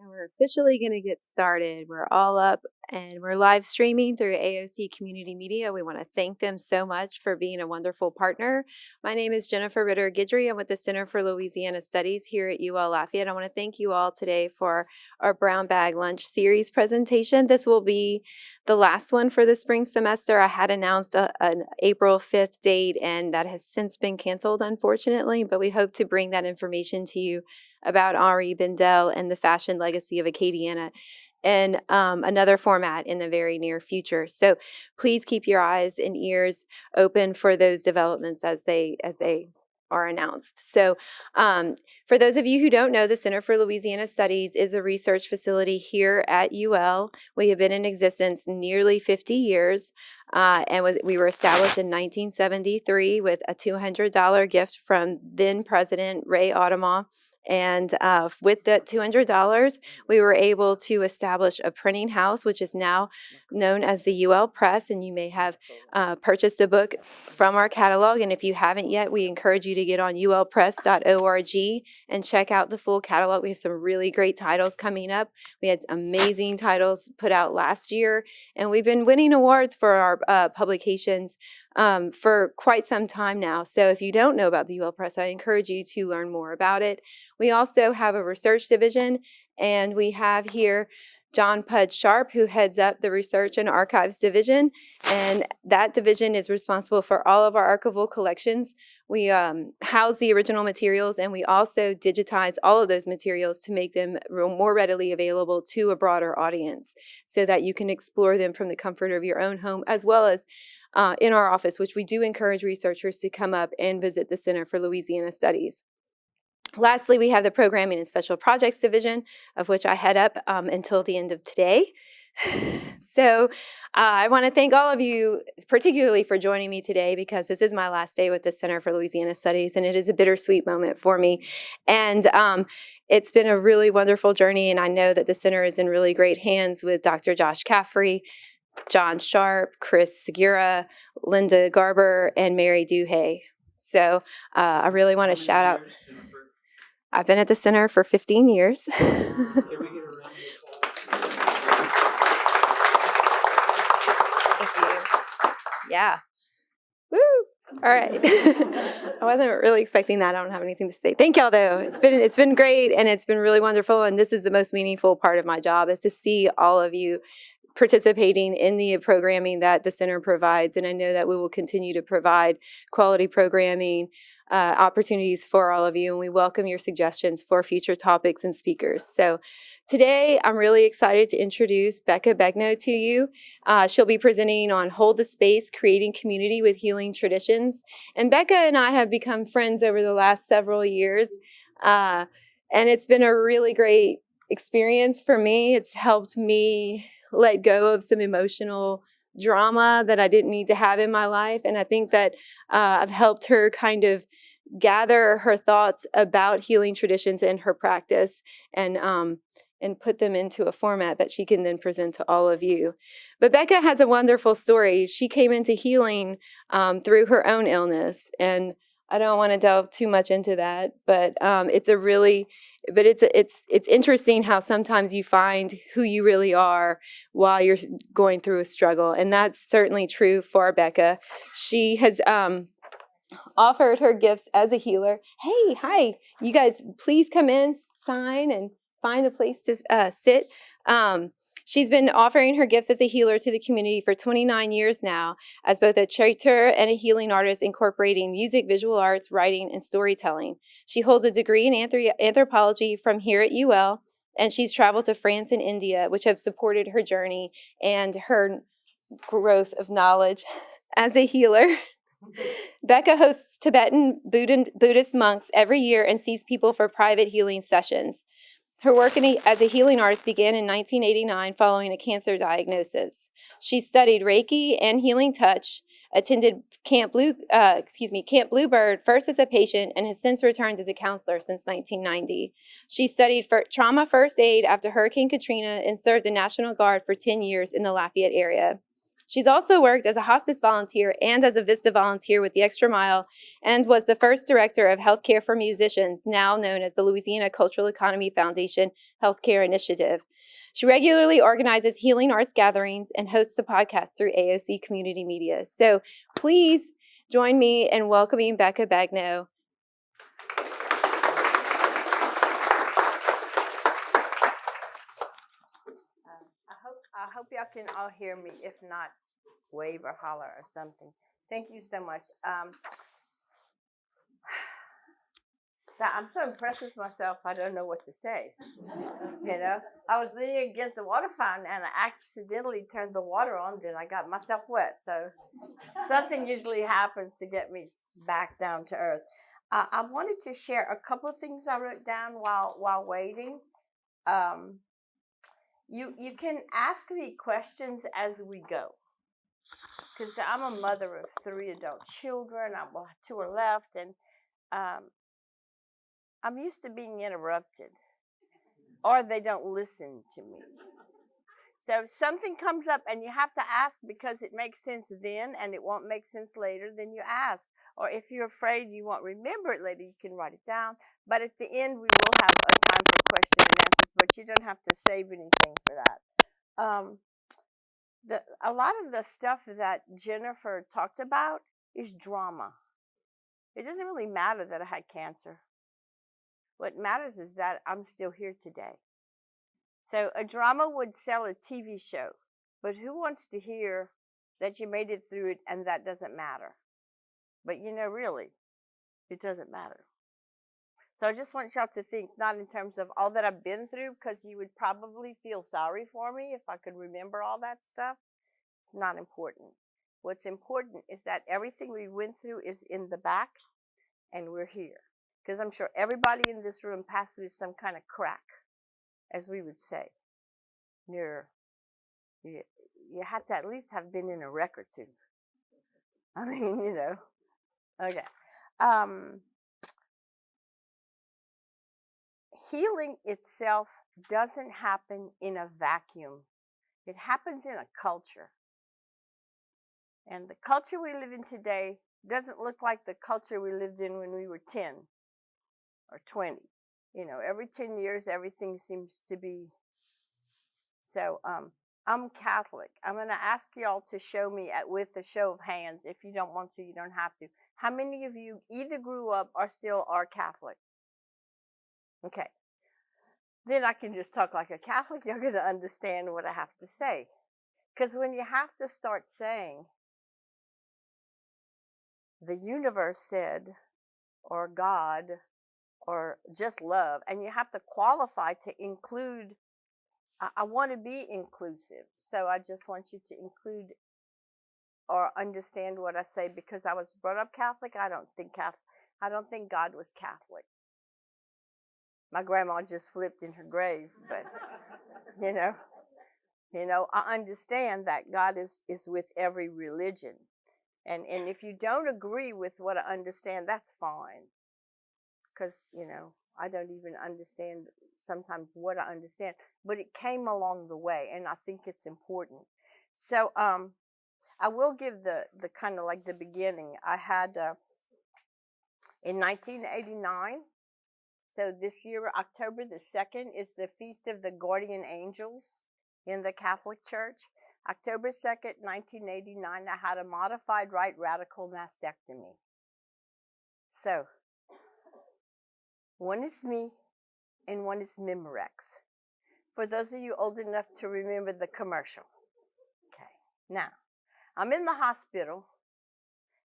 Now we're officially going to get started. We're all up and we're live streaming through AOC Community Media. We want to thank them so much for being a wonderful partner. My name is Jennifer Ritter-Guidry. I'm with the Center for Louisiana Studies here at UL Lafayette. I want to thank you all today for our Brown Bag Lunch Series presentation. This will be the last one for the spring semester. I had announced an April 5th date, and that has since been canceled, unfortunately, but we hope to bring that information to you about Henri Bendel and the fashion legacy of Acadiana in another format in the very near future. So please keep your eyes and ears open for those developments as they are announced. So for those of you who don't know, the Center for Louisiana Studies is a research facility here at UL. We have been in existence nearly 50 years, and we were established in 1973 with a $200 gift from then President Ray Audemars. And with that $200, we were able to establish a printing house, which is now known as the UL Press. And you may have purchased a book from our catalog. And if you haven't yet, we encourage you to get on ulpress.org and check out the full catalog. We have some really great titles coming up. We had amazing titles put out last year, and we've been winning awards for our publications for quite some time now. So if you don't know about the UL Press, I encourage you to learn more about it. We also have a research division, and we have here John Pudge Sharp, who heads up the Research and Archives Division, and that division is responsible for all of our archival collections. We house the original materials, and we also digitize all of those materials to make them more readily available to a broader audience so that you can explore them from the comfort of your own home, as well as in our office, which we do encourage researchers to come up and visit the Center for Louisiana Studies. Lastly, we have the Programming and Special Projects Division, of which I head up until the end of today. So I want to thank all of you, particularly for joining me today, because this is my last day with the Center for Louisiana Studies, and it is a bittersweet moment for me. And it's been a really wonderful journey, and I know that the center is in really great hands with Dr. Josh Caffrey, John Sharp, Chris Segura, Linda Garber, and Mary Duhay. So I really want to shout out. I've been at the center for 15 years. Yeah. Woo! All right. I wasn't really expecting that. I don't have anything to say. Thank y'all, though. It's been great, and it's been really wonderful. And this is the most meaningful part of my job, is to see all of you participating in the programming that the center provides. And I know that we will continue to provide quality programming opportunities for all of you, and we welcome your suggestions for future topics and speakers. So today, I'm really excited to introduce Becca Begnaud to you. She'll be presenting on Hold the Space, Creating Community with Healing Traditions. And Becca and I have become friends over the last several years, and it's been a really great experience for me. It's helped me let go of some emotional drama that I didn't need to have in my life. And I think that I've helped her kind of gather her thoughts about healing traditions in her practice and put them into a format that she can then present to all of you. But Becca has a wonderful story. She came into healing through her own illness, and I don't want to delve too much into that, but it's interesting how sometimes you find who you really are while you're going through a struggle, and that's certainly true for Becca. She has offered her gifts as a healer. Hey, hi, you guys, please come in, sign, and find a place to sit. She's been offering her gifts as a healer to the community for 29 years now, as both a traiteur and a healing artist, incorporating music, visual arts, writing, and storytelling. She holds a degree in anthropology from here at UL, and she's traveled to France and India, which have supported her journey and her growth of knowledge as a healer. Becca hosts Tibetan Buddhist monks every year and sees people for private healing sessions. Her work as a healing artist began in 1989 following a cancer diagnosis. She studied Reiki and healing touch, attended Camp Bluebird first as a patient, and has since returned as a counselor since 1990. She studied trauma first aid after Hurricane Katrina and served the National Guard for 10 years in the Lafayette area. She's also worked as a hospice volunteer and as a VISTA volunteer with the Extra Mile, and was the first director of Healthcare for Musicians, now known as the Louisiana Cultural Economy Foundation Healthcare Initiative. She regularly organizes healing arts gatherings and hosts a podcast through AOC Community Media. So please join me in welcoming Becca Begnaud. I hope y'all can all hear me. If not, wave or holler or something. Thank you so much. I'm so impressed with myself, I don't know what to say. You know, I was leaning against the water fountain and I accidentally turned the water on, then I got myself wet. So something usually happens to get me back down to earth. I wanted to share a couple of things I wrote down while waiting. You can ask me questions as we go, because I'm a mother of 3 adult children. 2 are left, and I'm used to being interrupted, or they don't listen to me. So if something comes up and you have to ask because it makes sense then and it won't make sense later, then you ask. Or if you're afraid you won't remember it later, you can write it down. But at the end, we will have a time for questions and answers, but you don't have to save anything for that. A lot of the stuff that Jennifer talked about is drama. It doesn't really matter that I had cancer. What matters is that I'm still here today. So a drama would sell a TV show, but who wants to hear that you made it through it and that doesn't matter? But really, it doesn't matter. So I just want y'all to think not in terms of all that I've been through, because you would probably feel sorry for me if I could remember all that stuff. It's not important. What's important is that everything we went through is in the back and we're here. Because I'm sure everybody in this room passed through some kind of crack, as we would say. You had to at least have been in a wreck or two. I mean, Okay. Healing itself doesn't happen in a vacuum. It happens in a culture. And the culture we live in today doesn't look like the culture we lived in when we were 10 or 20. Every 10 years, everything seems to be. So I'm Catholic. I'm going to ask y'all to show me with a show of hands. If you don't want to, you don't have to. How many of you either grew up or still are Catholic? Okay. Then I can just talk like a Catholic. You're going to understand what I have to say. Because when you have to start saying, the universe said, or God, or just love, and you have to qualify to include. I want to be inclusive, so I just want you to include or understand what I say, because I was brought up Catholic. I don't think God was Catholic. My grandma just flipped in her grave, but I understand that God is with every religion, and if you don't agree with what I understand, that's fine, because I don't even understand sometimes what I understand, but it came along the way, and I think it's important. So I will give the kind of like the beginning. I had in 1989. So this year, October the 2nd, is the Feast of the Guardian Angels in the Catholic Church. October 2nd, 1989, I had a modified right radical mastectomy. So one is me and one is Memorex. For those of you old enough to remember the commercial. Okay, now, I'm in the hospital,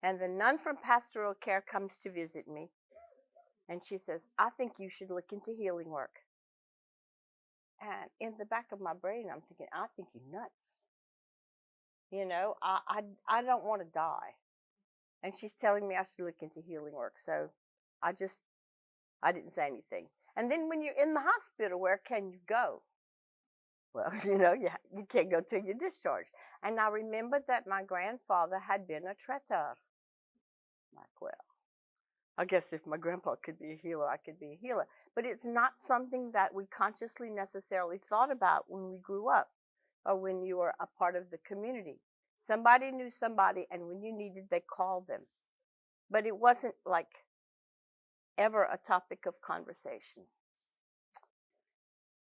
and the nun from pastoral care comes to visit me, and she says, I think you should look into healing work. And in the back of my brain, I'm thinking, I think you're nuts. I don't want to die. And she's telling me I should look into healing work, so I didn't say anything. And then when you're in the hospital, where can you go? Well, you can't go till you're discharged. And I remembered that my grandfather had been a traiteur. Well, I guess if my grandpa could be a healer, I could be a healer. But it's not something that we consciously necessarily thought about when we grew up or when you were a part of the community. Somebody knew somebody, and when you needed, they called them. But it wasn't like ever a topic of conversation.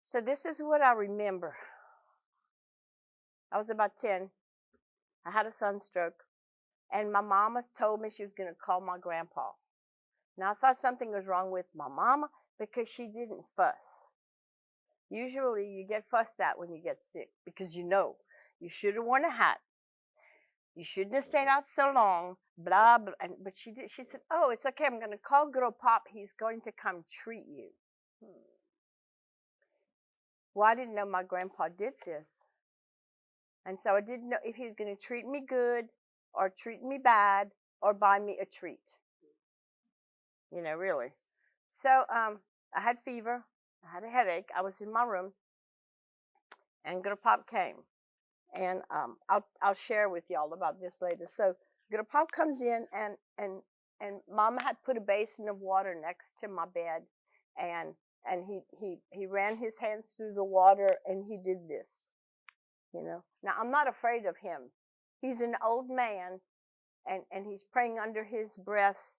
So this is what I remember. I was about 10. I had a sunstroke, and my mama told me she was going to call my grandpa. Now, I thought something was wrong with my mama because she didn't fuss. Usually, you get fussed at when you get sick because you should have worn a hat. You shouldn't have stayed out so long, blah, blah. But she did. She said, oh, it's okay. I'm going to call good old Pop. He's going to come treat you. Well, I didn't know my grandpa did this. And so I didn't know if he was going to treat me good or treat me bad or buy me a treat. Really. So I had fever. I had a headache. I was in my room. And good old Pop came. And I'll share with y'all about this later. So good old Pop comes in, and Mama had put a basin of water next to my bed, and he ran his hands through the water, and he did this. Now I'm not afraid of him. He's an old man, and he's praying under his breath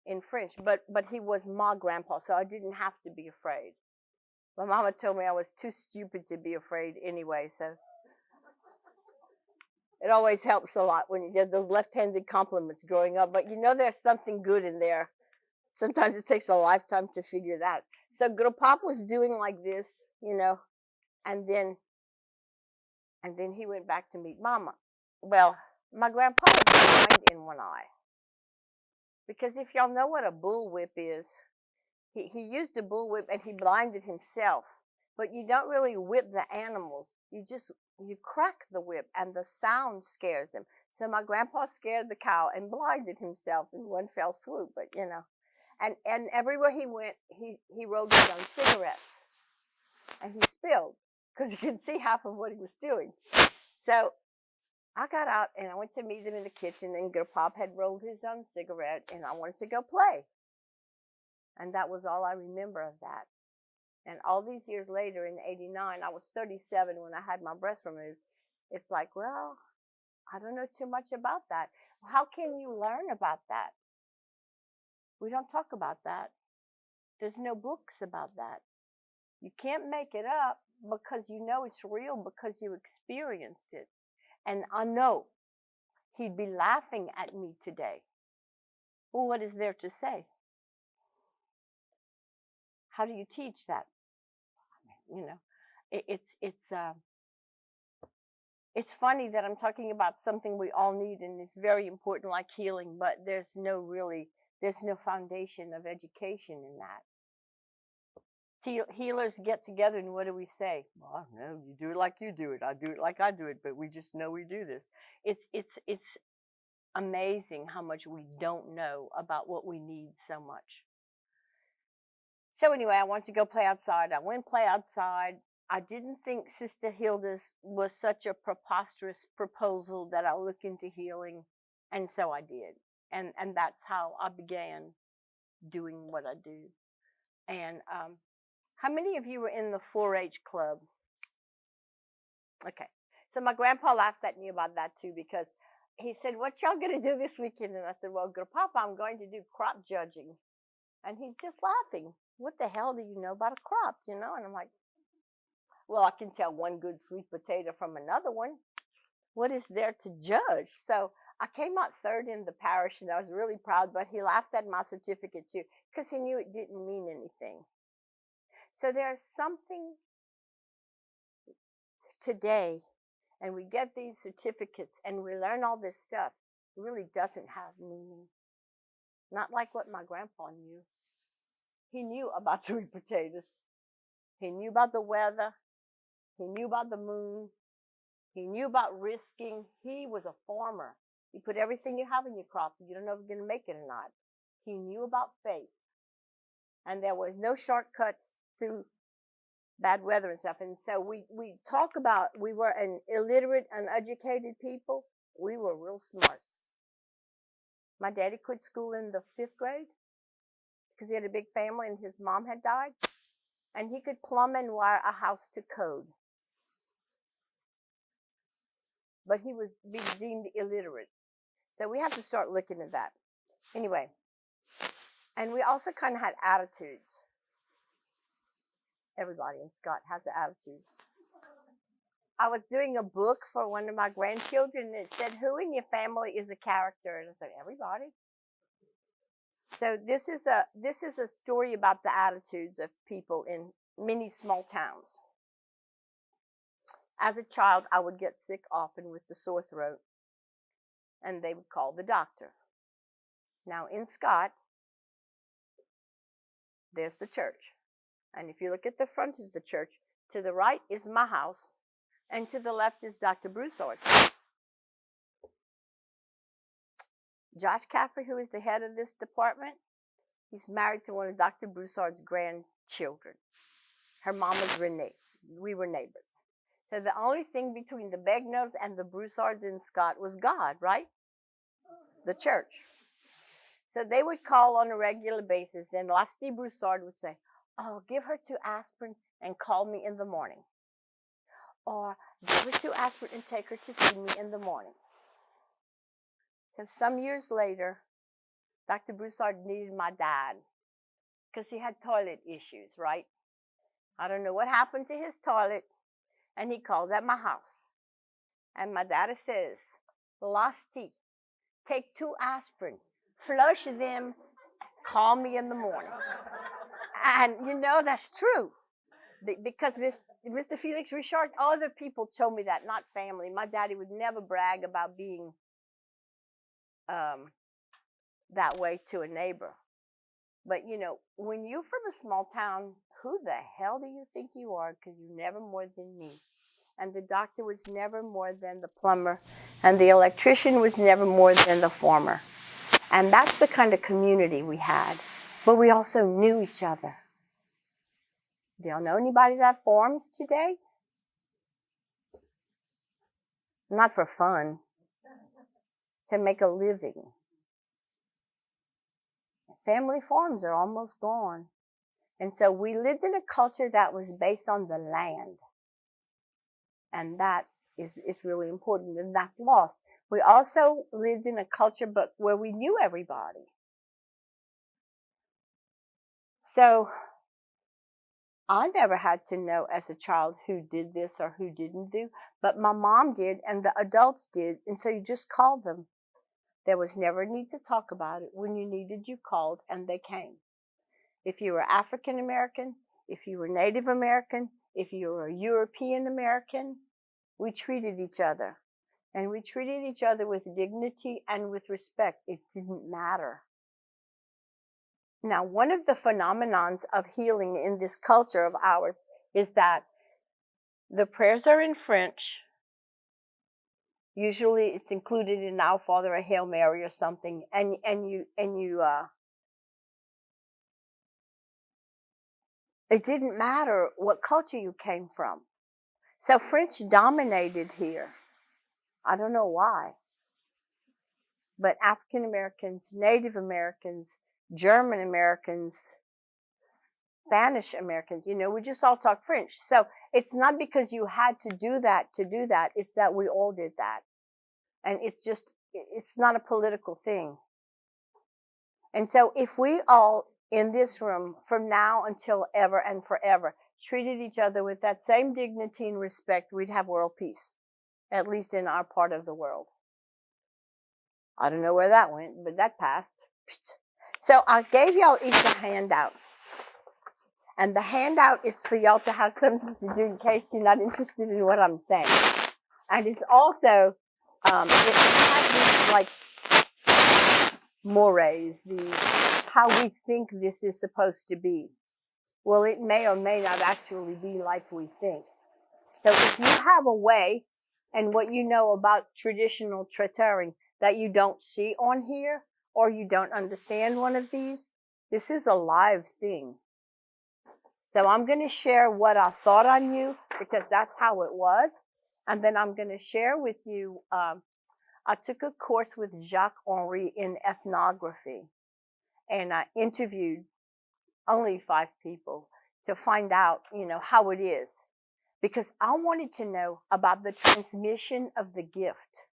in French, but he was my grandpa, so I didn't have to be afraid. My mama told me I was too stupid to be afraid anyway, so it always helps a lot when you get those left-handed compliments growing up, but there's something good in there. Sometimes it takes a lifetime to figure that. So good old Pop was doing like this, and then he went back to meet Mama. Well, my grandpa was blind in one eye. Because if y'all know what a bullwhip is, he used a bullwhip and he blinded himself. But you don't really whip the animals. You crack the whip and the sound scares them. So my grandpa scared the cow and blinded himself in one fell swoop. But, and everywhere he went, he rolled his own cigarettes. And he spilled because he couldn't see half of what he was doing. So I got out and I went to meet him in the kitchen, and good Pop had rolled his own cigarette, and I wanted to go play. And that was all I remember of that. And all these years later, in '89, I was 37 when I had my breast removed. It's like, well, I don't know too much about that. How can you learn about that? We don't talk about that. There's no books about that. You can't make it up because it's real because you experienced it. And I know he'd be laughing at me today. Well, what is there to say? How do you teach that? It's funny that I'm talking about something we all need and is very important, like healing, but there's no foundation of education in that. Healers get together, and what do we say? Well, no, you do it like you do it. I do it like I do it, but we just know we do this. It's amazing how much we don't know about what we need so much. So anyway, I wanted to go play outside. I went play outside. I didn't think Sister Hilda's was such a preposterous proposal that I'll look into healing, and so I did. And that's how I began doing what I do. And how many of you were in the 4-H club? Okay. So my grandpa laughed at me about that too, because he said, what y'all going to do this weekend? And I said, well, Grandpapa, I'm going to do crop judging. And he's just laughing. What the hell do you know about a crop, And I'm like, well, I can tell one good sweet potato from another one. What is there to judge? So I came out third in the parish, and I was really proud, but he laughed at my certificate too, because he knew it didn't mean anything. So there's something today, and we get these certificates, and we learn all this stuff. It really doesn't have meaning. Not like what my grandpa knew. He knew about sweet potatoes. He knew about the weather. He knew about the moon. He knew about risking. He was a farmer. You put everything you have in your crop. You don't know if you're going to make it or not. He knew about faith. And there was no shortcuts through bad weather and stuff. And so we talk about, we were an illiterate, uneducated people. We were real smart. My daddy quit school in the 5th grade because he had a big family and his mom had died. And he could plumb and wire a house to code. but he was being deemed illiterate. So we have to start looking at that. Anyway, and we also kind of had attitudes. Everybody in Scott has an attitude. I was doing a book for one of my grandchildren, and it said, "Who in your family is a character?" And I said, "Everybody." So this is a story about the attitudes of people in many small towns. As a child, I would get sick often with the sore throat, and they would call the doctor. Now in Scott, there's the church. And if you look at the front of the church, to the right is my house, and to the left is Dr. Broussard's house. Josh Caffrey, who is the head of this department, he's married to one of Dr. Broussard's grandchildren. Her mom was Renee. We were neighbors. So the only thing between the Begnauds and the Broussards in Scott was God, right? The church. So they would call on a regular basis, and Lusty Broussard would say, "Oh, give her 2 aspirin and call me in the morning." Or, "Give her 2 aspirin and take her to see me in the morning." So some years later, Dr. Broussard needed my dad because he had toilet issues, right? I don't know what happened to his toilet, and he calls at my house. And my dad says, "Lusty, take 2 aspirin, flush them, call me in the morning." And you know, that's true. Because Mr. Felix Richard, other people told me that, not family. My daddy would never brag about being that way to a neighbor. But, you know, when you're from a small town, who the hell do you think you are? Because you're never more than me. And the doctor was never more than the plumber. And the electrician was never more than the farmer. And that's the kind of community we had. But we also knew each other. Do y'all know anybody that farms today? Not for fun. To make a living. Family farms are almost gone. And so we lived in a culture that was based on the land. And that is really important, and that's lost. We also lived in a culture but where we knew everybody. So I never had to know as a child who did this or who didn't do, but my mom did and the adults did, and so you just called them. There was never a need to talk about it. When you needed, you called, and they came. If you were African American, if you were Native American, if you were European American, we treated each other. And we treated each other with dignity and with respect. It didn't matter. Now, one of the phenomenons of healing in this culture of ours is that the prayers are in French. Usually it's included in Our Father, a Hail Mary or something. And it didn't matter what culture you came from. So French dominated here. I don't know why. But African Americans, Native Americans, German Americans, Spanish Americans, you know, we just all talk French. So it's not because you had to do that, it's that we all did that. And it's not a political thing. And so if we all in this room, from now until ever and forever, treated each other with that same dignity and respect, we'd have world peace, at least in our part of the world. I don't know where that went, but that passed. So I gave y'all each a handout. And the handout is for y'all to have something to do in case you're not interested in what I'm saying. And it's also, it has these like mores, these, how we think this is supposed to be. Well, it may or may not actually be like we think. So if you have a way, and what you know about traditional traiteuring that you don't see on here, or you don't understand one of these, this is a live thing. So I'm going to share what I thought on you, because that's how it was. And then I'm going to share with you, I took a course with Jacques Henry in ethnography, and I interviewed only 5 people to find out, you know, how it is. because I wanted to know about the transmission of the gift.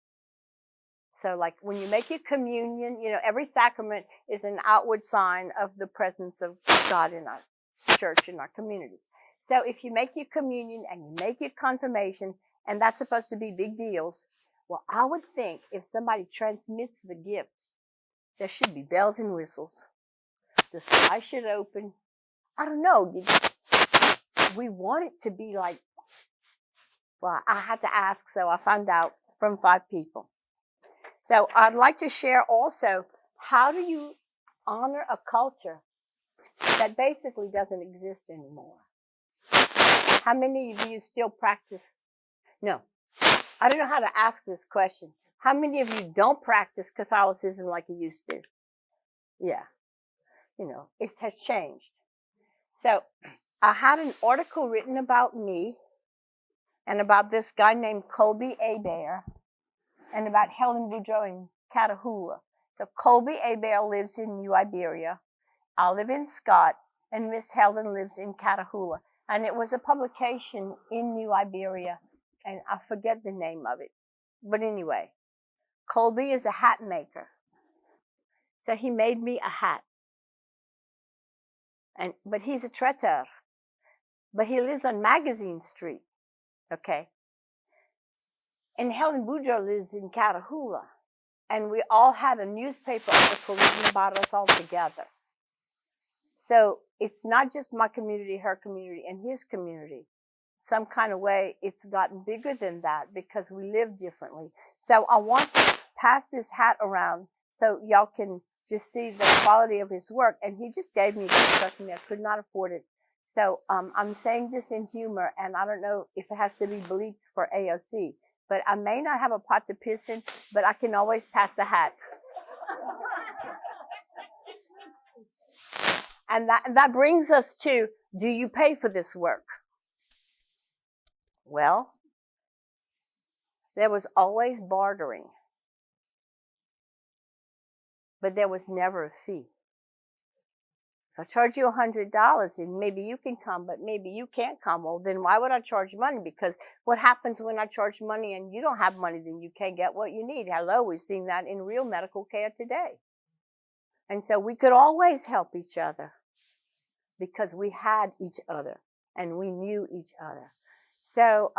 So like when you make your communion, every sacrament is an outward sign of the presence of God in our church, in our communities. So if you make your communion and you make your confirmation, and that's supposed to be big deals, well, I would think if somebody transmits the gift, there should be bells and whistles. The sky should open. I don't know. We want it to be like, well, I had to ask, so I found out from 5 people. So I'd like to share also, how do you honor a culture that basically doesn't exist anymore? How many of you still practice? No, I don't know how to ask this question. How many of you don't practice Catholicism like you used to? Yeah, it has changed. So I had an article written about me and about this guy named Colby Hebert and about Helen Boudreaux in Catahoula. So Colby Hebert lives in New Iberia. I live in Scott, and Miss Helen lives in Catahoula. And it was a publication in New Iberia, and I forget the name of it. But anyway, Colby is a hat maker. So he made me a hat. But he's a traiteur. But he lives on Magazine Street, okay? And Helen Boudreaux lives in Catahoula. And we all had a newspaper article written about us all together. So it's not just my community, her community, and his community. Some kind of way it's gotten bigger than that because we live differently. So I want to pass this hat around so y'all can just see the quality of his work. And he just gave me this. Trust me, I could not afford it. So I'm saying this in humor, and I don't know if it has to be bleeped for AOC. But I may not have a pot to piss in, but I can always pass the hat. And that brings us to, do you pay for this work? Well, there was always bartering. But there was never a fee. I'll charge you $100 and maybe you can come, but maybe you can't come. Well, then why would I charge money? Because what happens when I charge money and you don't have money, then you can't get what you need. Hello, we've seen that in real medical care today. And so we could always help each other because we had each other and we knew each other. So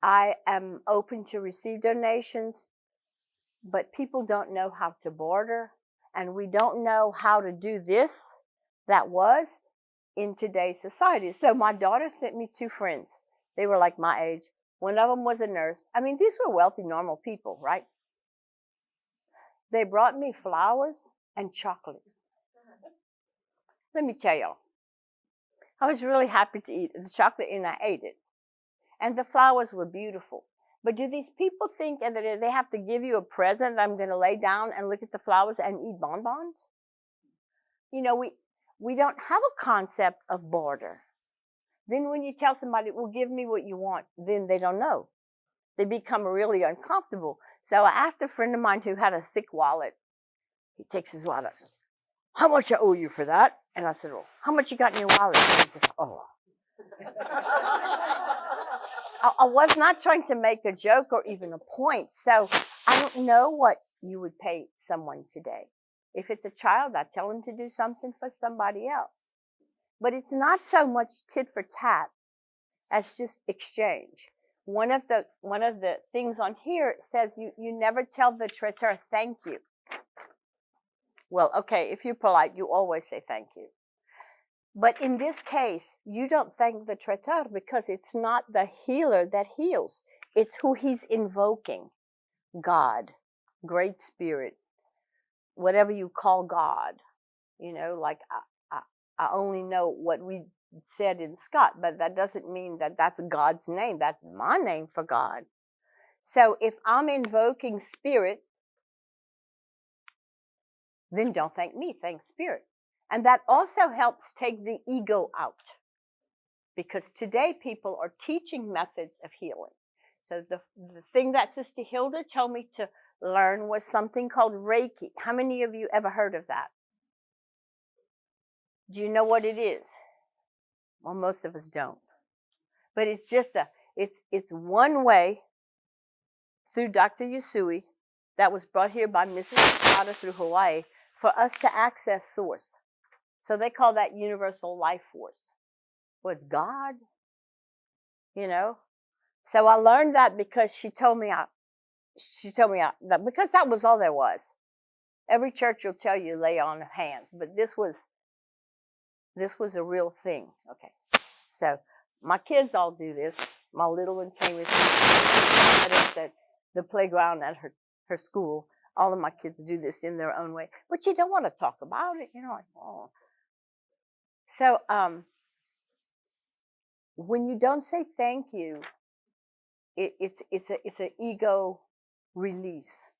I am open to receive donations, but people don't know how to barter. And we don't know how to do this, that was, in today's society. So my daughter sent me 2 friends. They were like my age. One of them was a nurse. I mean, these were wealthy, normal people, right? They brought me flowers and chocolate. Let me tell y'all, I was really happy to eat the chocolate, and I ate it. And the flowers were beautiful. But do these people think that they have to give you a present that I'm going to lay down and look at the flowers and eat bonbons? We don't have a concept of barter. Then when you tell somebody, well, give me what you want, then they don't know. They become really uncomfortable. So I asked a friend of mine who had a thick wallet. He takes his wallet and says, how much I owe you for that? And I said, well, how much you got in your wallet? And he goes, oh. I was not trying to make a joke or even a point. So I don't know what you would pay someone today. If it's a child, I tell them to do something for somebody else. But it's not so much tit for tat as just exchange. One of the things on here says you never tell the traiteur thank you. Well, okay, if you're polite, you always say thank you. But in this case, you don't thank the traiteur because it's not the healer that heals. It's who he's invoking. God, Great Spirit, whatever you call God. Like I only know what we said in Scott, but that doesn't mean that that's God's name. That's my name for God. So if I'm invoking Spirit, then don't thank me, thank Spirit. And that also helps take the ego out. Because today people are teaching methods of healing. So the thing that Sister Hilda told me to learn was something called Reiki. How many of you ever heard of that? Do you know what it is? Well, most of us don't. But it's just it's one way through Dr. Yusui that was brought here by Mrs. Potter through Hawaii for us to access source. So they call that universal life force. With God, you know. So I learned that because she told me that because that was all there was. Every church will tell you lay on hands, but this was a real thing. Okay. So my kids all do this. My little one came with me at the playground at her school. All of my kids do this in their own way, but you don't want to talk about it, like, oh. So when you don't say thank you, it's an ego release.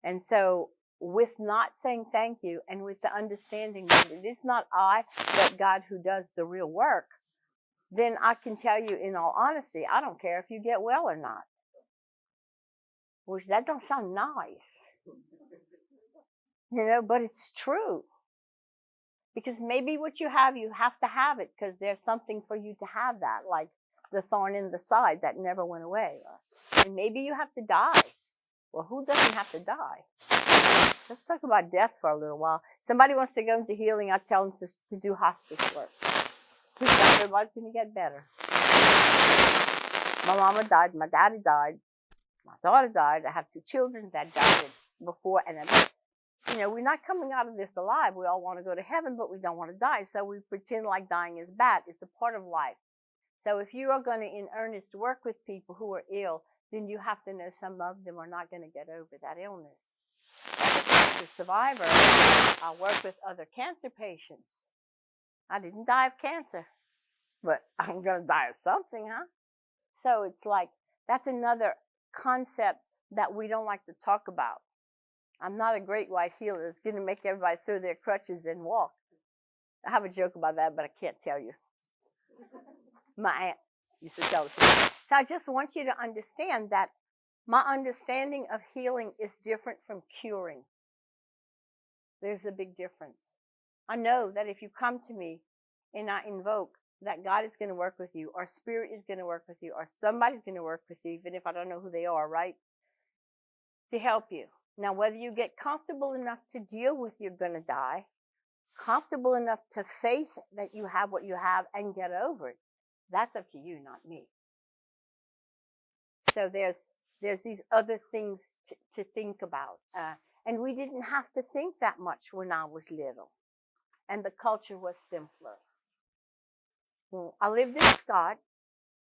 And so with not saying thank you and with the understanding that it is not I, but God who does the real work, then I can tell you in all honesty, I don't care if you get well or not. Which that don't sound nice. But it's true. Because maybe what you have to have it because there's something for you to have that, like the thorn in the side that never went away. And maybe you have to die. Well, who doesn't have to die? Let's talk about death for a little while. Somebody wants to go into healing, I tell them to do hospice work. Because everybody's going to get better. My mama died. My daddy died. My daughter died. I have 2 children that died before. And we're not coming out of this alive. We all want to go to heaven, but we don't want to die. So we pretend like dying is bad. It's a part of life. So if you are going to, in earnest, work with people who are ill, then you have to know some of them are not going to get over that illness. As a cancer survivor, I work with other cancer patients. I didn't die of cancer, but I'm going to die of something, huh? So it's like, that's another concept that we don't like to talk about. I'm not a great white healer. It's going to make everybody throw their crutches and walk. I have a joke about that, but I can't tell you. My aunt used to tell us. So I just want you to understand that my understanding of healing is different from curing. There's a big difference. I know that if you come to me and I invoke that God is going to work with you, or Spirit is going to work with you, or somebody's going to work with you, even if I don't know who they are, right? To help you. Now, whether you get comfortable enough to deal with you're going to die, comfortable enough to face that you have what you have and get over it, that's up to you, not me. So there's these other things to think about. And we didn't have to think that much when I was little. And the culture was simpler. Well, I lived in Scott,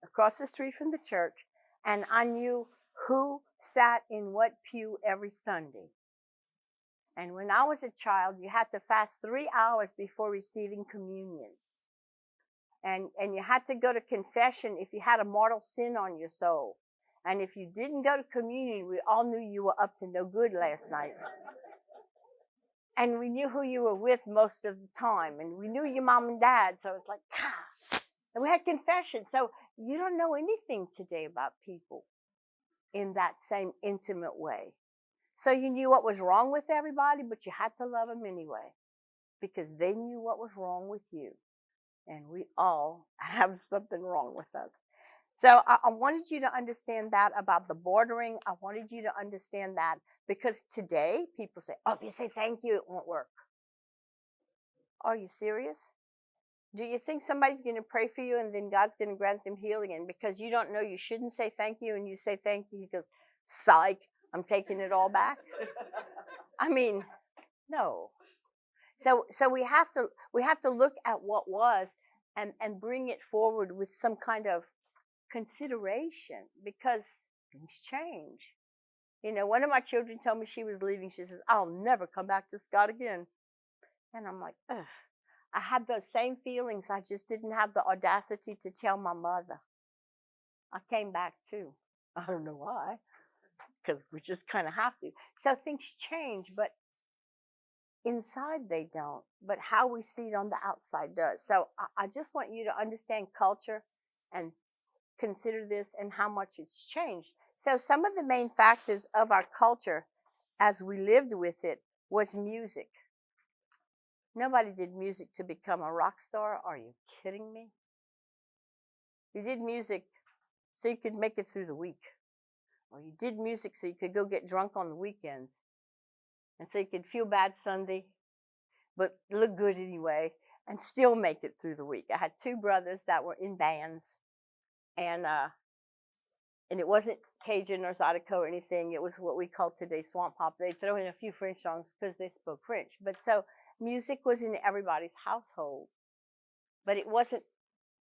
across the street from the church, and I knew who sat in what pew every Sunday. And when I was a child, you had to fast 3 hours before receiving communion. And you had to go to confession if you had a mortal sin on your soul. And if you didn't go to communion, we all knew you were up to no good last night. And we knew who you were with most of the time. And we knew your mom and dad. So it's like, God. And we had confession. So you don't know anything today about people in that same intimate way. So you knew what was wrong with everybody, but you had to love them anyway. Because they knew what was wrong with you. And we all have something wrong with us. So I wanted you to understand that about the bordering. I wanted you to understand that because today people say, oh, if you say thank you, it won't work. Are you serious? Do you think somebody's going to pray for you and then God's going to grant them healing? And because you don't know you shouldn't say thank you and you say thank you, he goes, psych, I'm taking it all back. I mean, no. So we have to look at what was and bring it forward with some kind of consideration because things change. One of my children told me she was leaving. She says, I'll never come back to Scott again. And I'm like, ugh. I had those same feelings. I just didn't have the audacity to tell my mother. I came back too. I don't know why. Because we just kind of have to. So things change, but inside they don't. But how we see it on the outside does. So I just want you to understand culture and consider this and how much it's changed. So some of the main factors of our culture as we lived with it was music. Nobody did music to become a rock star. Are you kidding me? You did music so you could make it through the week. Or you did music so you could go get drunk on the weekends. And so you could feel bad Sunday, but look good anyway, and still make it through the week. I had two brothers that were in bands, and it wasn't Cajun or Zydeco or anything. It was what we call today swamp pop. They throw in a few French songs because they spoke French. But so music was in everybody's household, but it wasn't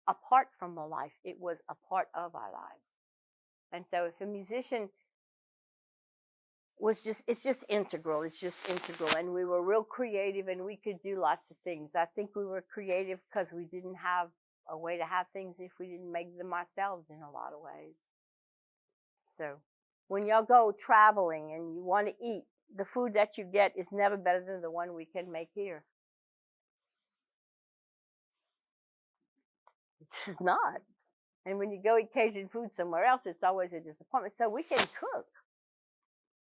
apart from our life. It was a part of our lives. And so if a musician it's just integral. It's just integral. And we were real creative, and we could do lots of things. I think we were creative because we didn't have a way to have things if we didn't make them ourselves in a lot of ways. So when y'all go traveling and you want to eat, the food that you get is never better than the one we can make here. It's just not. And when you go eat Cajun food somewhere else, it's always a disappointment. So we can cook.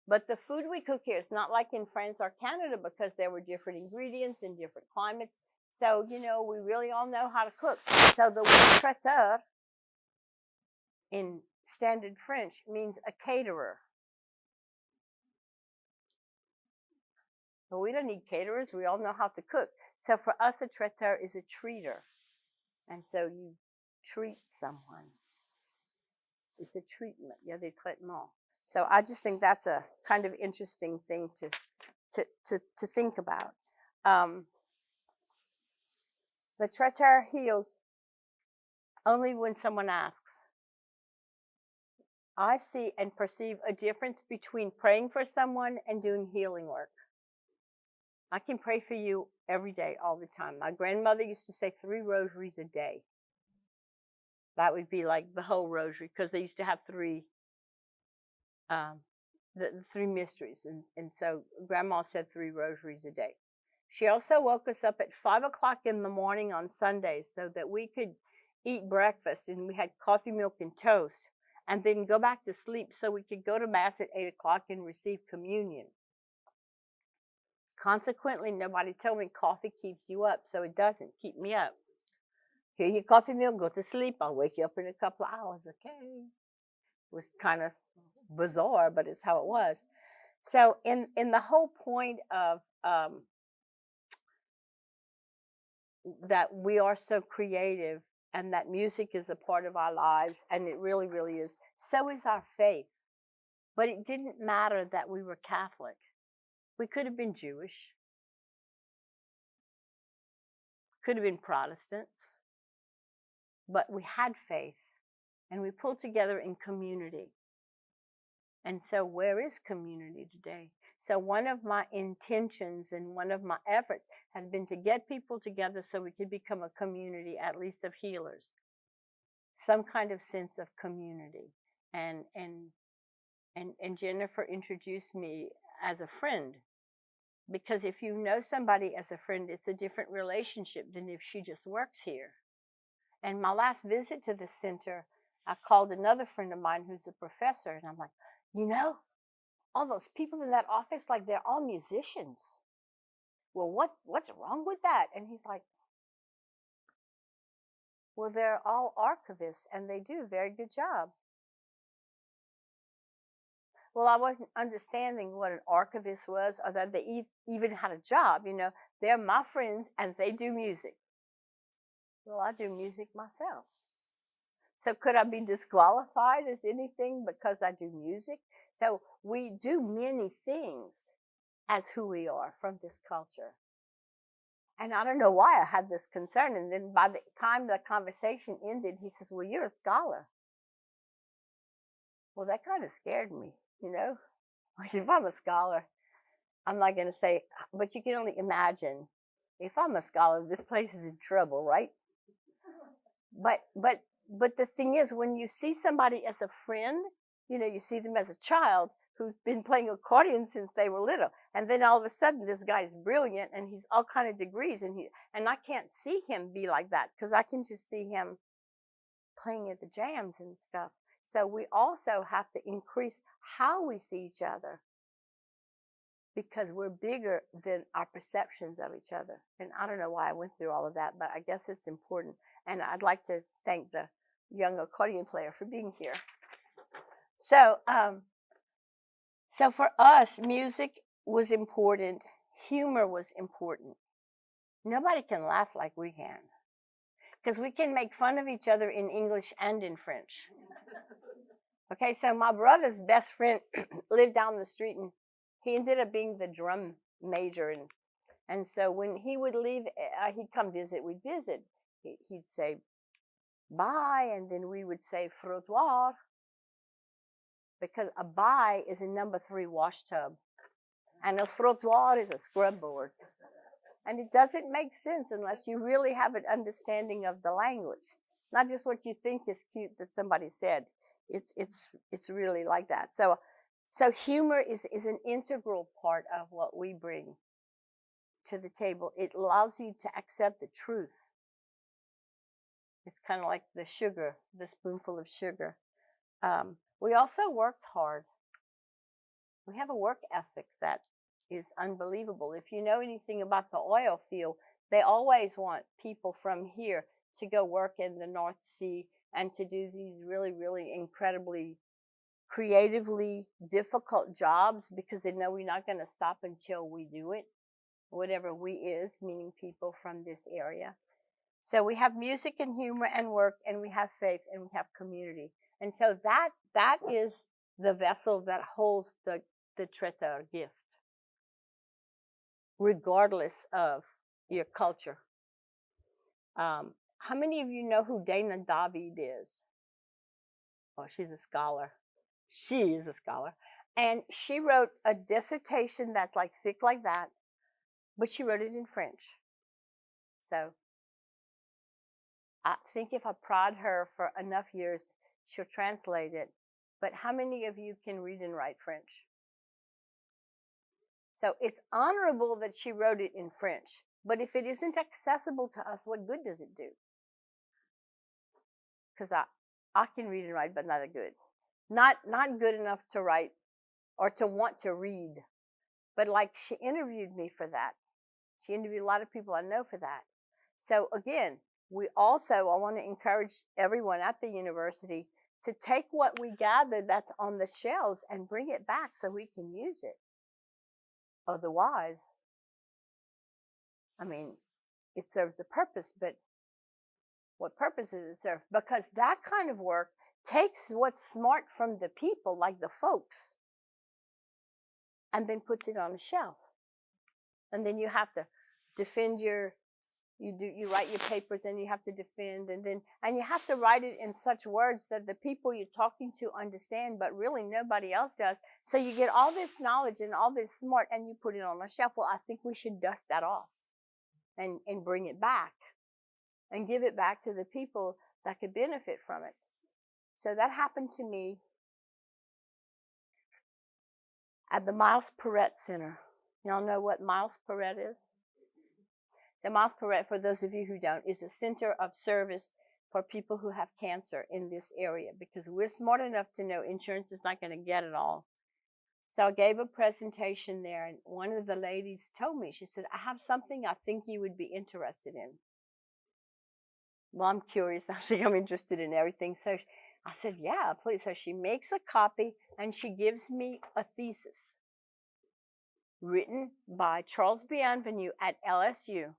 But the food we cook here is not like in France or Canada, because there were different ingredients in different climates. So, we really all know how to cook. So the word traiteur in standard French means a caterer. But we don't need caterers. We all know how to cook. So for us, a traiteur is a treater. And so you treat someone. It's a treatment. Il y a des traitements. So I just think that's a kind of interesting thing to think about. The traiteur heals only when someone asks. I see and perceive a difference between praying for someone and doing healing work. I can pray for you every day, all the time. My grandmother used to say 3 rosaries a day. That would be like the whole rosary, because they used to have 3 the 3 mysteries. And so Grandma said 3 rosaries a day. She also woke us up at 5 o'clock in the morning on Sundays so that we could eat breakfast, and we had coffee, milk, and toast, and then go back to sleep so we could go to Mass at 8 o'clock and receive communion. Consequently, nobody told me coffee keeps you up, so it doesn't keep me up. Here your coffee milk, go to sleep. I'll wake you up in a couple of hours, okay? It was kind of bizarre, but it's how it was. So in the whole point of that we are so creative, and that music is a part of our lives, and it really, really is. So is our faith. But it didn't matter that we were Catholic. We could have been Jewish. Could have been Protestants. But we had faith, and we pulled together in community. And so where is community today? So one of my intentions and one of my efforts has been to get people together so we could become a community, at least of healers. Some kind of sense of community. And Jennifer introduced me as a friend. Because if you know somebody as a friend, it's a different relationship than if she just works here. And my last visit to the center, I called another friend of mine who's a professor, and I'm like, all those people in that office, like they're all musicians. Well, what's wrong with that? And he's like, well, they're all archivists, and they do a very good job. Well, I wasn't understanding what an archivist was, or that they even had a job. They're my friends, and they do music. Well, I do music myself. So could I be disqualified as anything because I do music? So we do many things as who we are from this culture. And I don't know why I had this concern. And then by the time the conversation ended, he says, well, you're a scholar. Well, that kind of scared me, If I'm a scholar, I'm not going to say, but you can only imagine, if I'm a scholar, this place is in trouble, right? But the thing is, when you see somebody as a friend, you see them as a child who's been playing accordion since they were little. And then all of a sudden, this guy's brilliant, and he's all kind of degrees. And I can't see him be like that, because I can just see him playing at the jams and stuff. So we also have to increase how we see each other, because we're bigger than our perceptions of each other. And I don't know why I went through all of that, but I guess it's important. And I'd like to thank the young accordion player, for being here. So, so for us, music was important. Humor was important. Nobody can laugh like we can, because we can make fun of each other in English and in French. Okay, so my brother's best friend lived down the street, and he ended up being the drum major. And so when he would leave, he'd come visit, we'd visit. He'd say, bye, and then we would say, frottoir, because a bye is a number 3 wash tub, and a frottoir is a scrub board. And it doesn't make sense unless you really have an understanding of the language, not just what you think is cute that somebody said. It's really like that. So humor is an integral part of what we bring to the table. It allows you to accept the truth. It's kind of like the sugar, the spoonful of sugar. We also worked hard. We have a work ethic that is unbelievable. If you know anything about the oil field, they always want people from here to go work in the North Sea and to do these really, really incredibly creatively difficult jobs, because they know we're not going to stop until we do it. Whatever we is, meaning people from this area. So we have music and humor and work, and we have faith, and we have community. And so that is the vessel that holds the traiteur gift, regardless of your culture. How many of you know who Dana David is? Oh, she's a scholar. She is a scholar. And she wrote a dissertation that's like thick like that, but she wrote it in French. So I think if I prod her for enough years, she'll translate it. But how many of you can read and write French? So it's honorable that she wrote it in French. But if it isn't accessible to us, what good does it do? Because I can read and write, but not good. Not good enough to write or to want to read. But like, she interviewed me for that. She interviewed a lot of people I know for that. So again, I want to encourage everyone at the university to take what we gathered that's on the shelves and bring it back so we can use it. Otherwise, I mean, it serves a purpose, but what purpose does it serve? Because that kind of work takes what's smart from the people, like the folks, and then puts it on a shelf. And then you have to defend you write your papers, and you have to defend, and you have to write it in such words that the people you're talking to understand, but really nobody else does. So you get all this knowledge and all this smart, and you put it on a shelf. Well, I think we should dust that off and bring it back and give it back to the people that could benefit from it. So that happened to me at the Miles Perrette Center. Y'all know what Miles Perrette is? So Miles Perrette, for those of you who don't, is a center of service for people who have cancer in this area, because we're smart enough to know insurance is not going to get it all. So I gave a presentation there, and one of the ladies told me, she said, I have something I think you would be interested in. Well, I'm curious. I think I'm interested in everything. So I said, yeah, please. So she makes a copy, and she gives me a thesis written by Charles Bienvenu at LSU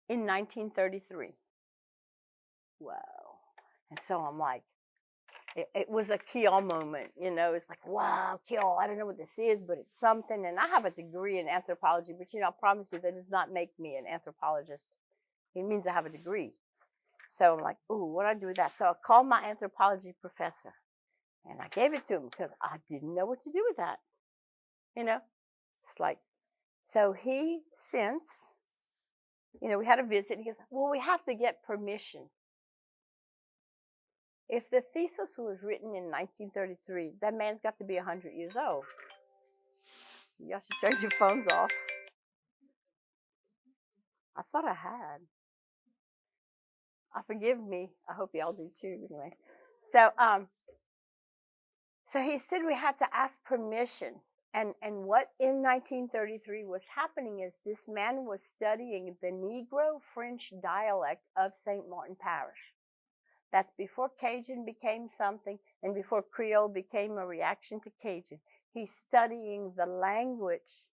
in 1933. Wow. And so I'm like, it was a Kiel moment, you know. It's like, wow, Kiel, I don't know what this is, but it's something. And I have a degree in anthropology, but, I promise you that does not make me an anthropologist. It means I have a degree. So I'm like, ooh, what do I do with that? So I called my anthropology professor, and I gave it to him because I didn't know what to do with that. It's like, so he since, we had a visit. He goes, well, we have to get permission. If the thesis was written in 1933, that man's got to be 100 years old. Y'all should turn your phones off. I thought I had. Forgive me. I hope y'all do too. Anyway, so he said we had to ask permission, And what in 1933 was happening is this man was studying the Negro French dialect of St. Martin Parish. That's before Cajun became something and before Creole became a reaction to Cajun. He's studying the language,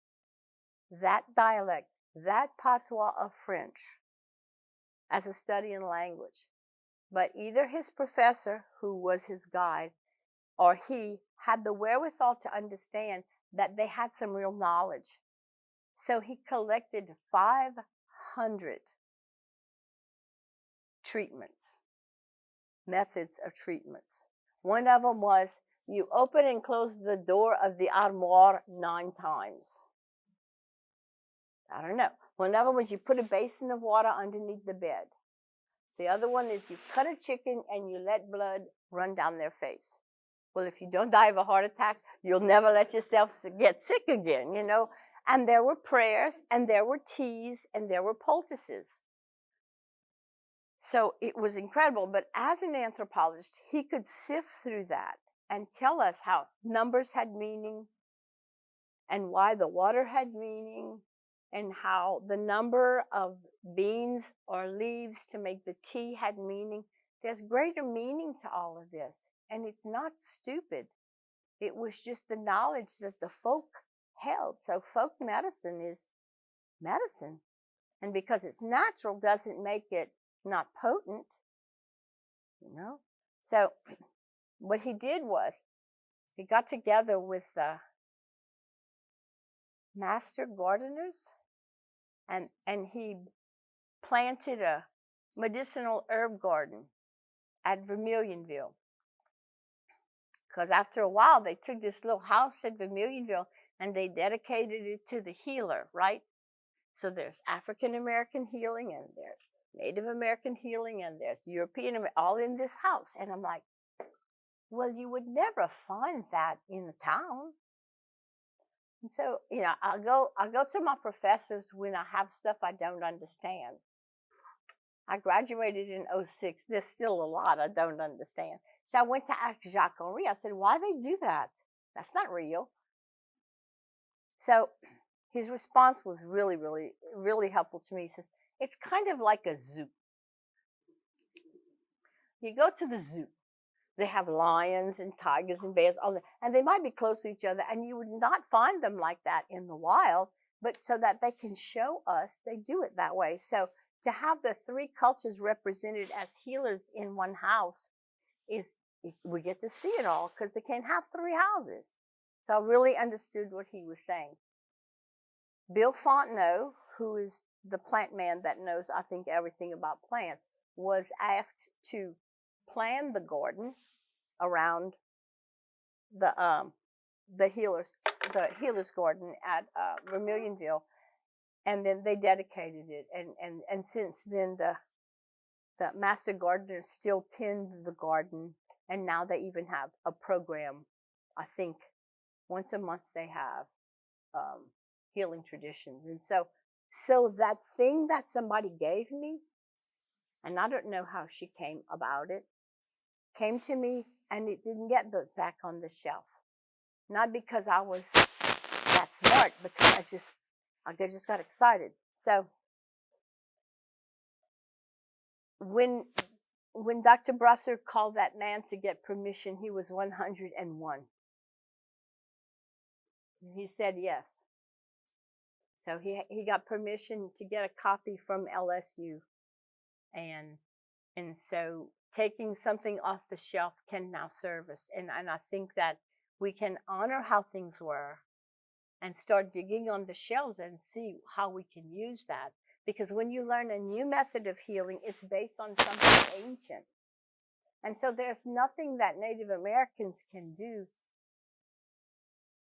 that dialect, that patois of French as a study in language. But either his professor, who was his guide, or he had the wherewithal to understand that they had some real knowledge. So he collected 500 treatments, methods of treatments. One of them was you open and close the door of the armoire 9 times. I don't know. One of them was you put a basin of water underneath the bed. The other one is you cut a chicken and you let blood run down their face. Well, if you don't die of a heart attack, you'll never let yourself get sick again, you know. And there were prayers, and there were teas, and there were poultices. So it was incredible. But as an anthropologist, he could sift through that and tell us how numbers had meaning, and why the water had meaning, and how the number of beans or leaves to make the tea had meaning. There's greater meaning to all of this. And it's not stupid. It was just the knowledge that the folk held. So folk medicine is medicine. And because it's natural doesn't make it not potent, you know. So what he did was he got together with master gardeners, and he planted a medicinal herb garden at Vermilionville. Because after a while, they took this little house at Vermilionville and they dedicated it to the healer, right? So there's African American healing, and there's Native American healing, and there's European, all in this house. And I'm like, well, you would never find that in the town. And so, you know, I'll go to my professors when I have stuff I don't understand. I graduated in 2006. There's still a lot I don't understand. So I went to ask Jacques Henri. I said, why they do that? That's not real. So his response was really, really, really helpful to me. He says, it's kind of like a zoo. You go to the zoo. They have lions and tigers and bears, all that, and they might be close to each other, and you would not find them like that in the wild, but so that they can show us, they do it that way. So to have the 3 cultures represented as healers in one house is, we get to see it all, because they can't have 3 houses. So I really understood what he was saying. Bill Fontenot, who is the plant man that knows, I think, everything about plants, was asked to plan the garden around the healers garden at Vermilionville, and then they dedicated it, and since then the master gardeners still tend the garden, and now they even have a program. I think once a month they have healing traditions. And so that thing that somebody gave me, and I don't know how she came about it, came to me, and it didn't get back on the shelf. Not because I was that smart, because I just got excited. So when Dr. Brusser called that man to get permission, he was 101. And he said yes. So he got permission to get a copy from LSU. And so taking something off the shelf can now serve us. And I think that we can honor how things were and start digging on the shelves and see how we can use that. Because when you learn a new method of healing, it's based on something ancient. And so there's nothing that Native Americans can do.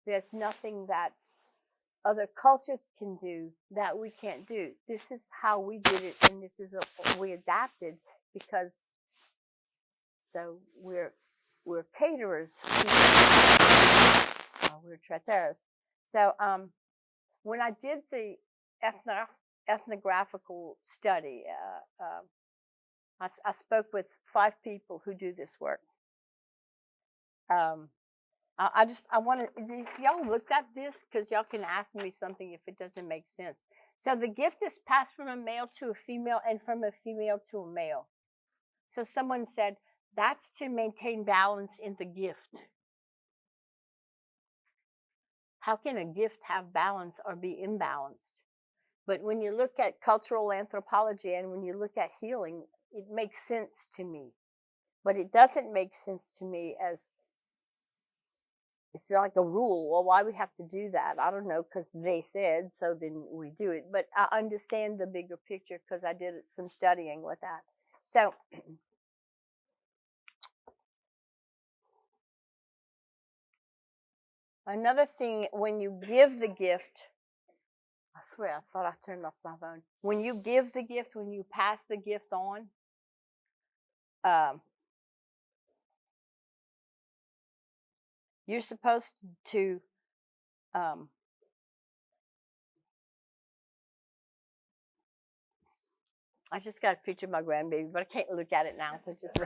There's nothing that other cultures can do that we can't do. This is how we did it, and this is what we adapted, because so we're caterers. We're traiteurs. So when I did the ethnographical study, I spoke with 5 people who do this work. I I want to, if y'all looked at this, because y'all can ask me something if it doesn't make sense. So the gift is passed from a male to a female and from a female to a male. So someone said, that's to maintain balance in the gift. How can a gift have balance or be imbalanced? But when you look at cultural anthropology and when you look at healing, it makes sense to me. But it doesn't make sense to me as it's like a rule. Well, why we have to do that? I don't know, because they said, so then we do it. But I understand the bigger picture because I did some studying with that. So another thing, when you give the gift, I swear, I thought I turned off my phone. When you give the gift, when you pass the gift on, you're supposed to I just got a picture of my grandbaby, but I can't look at it now, so just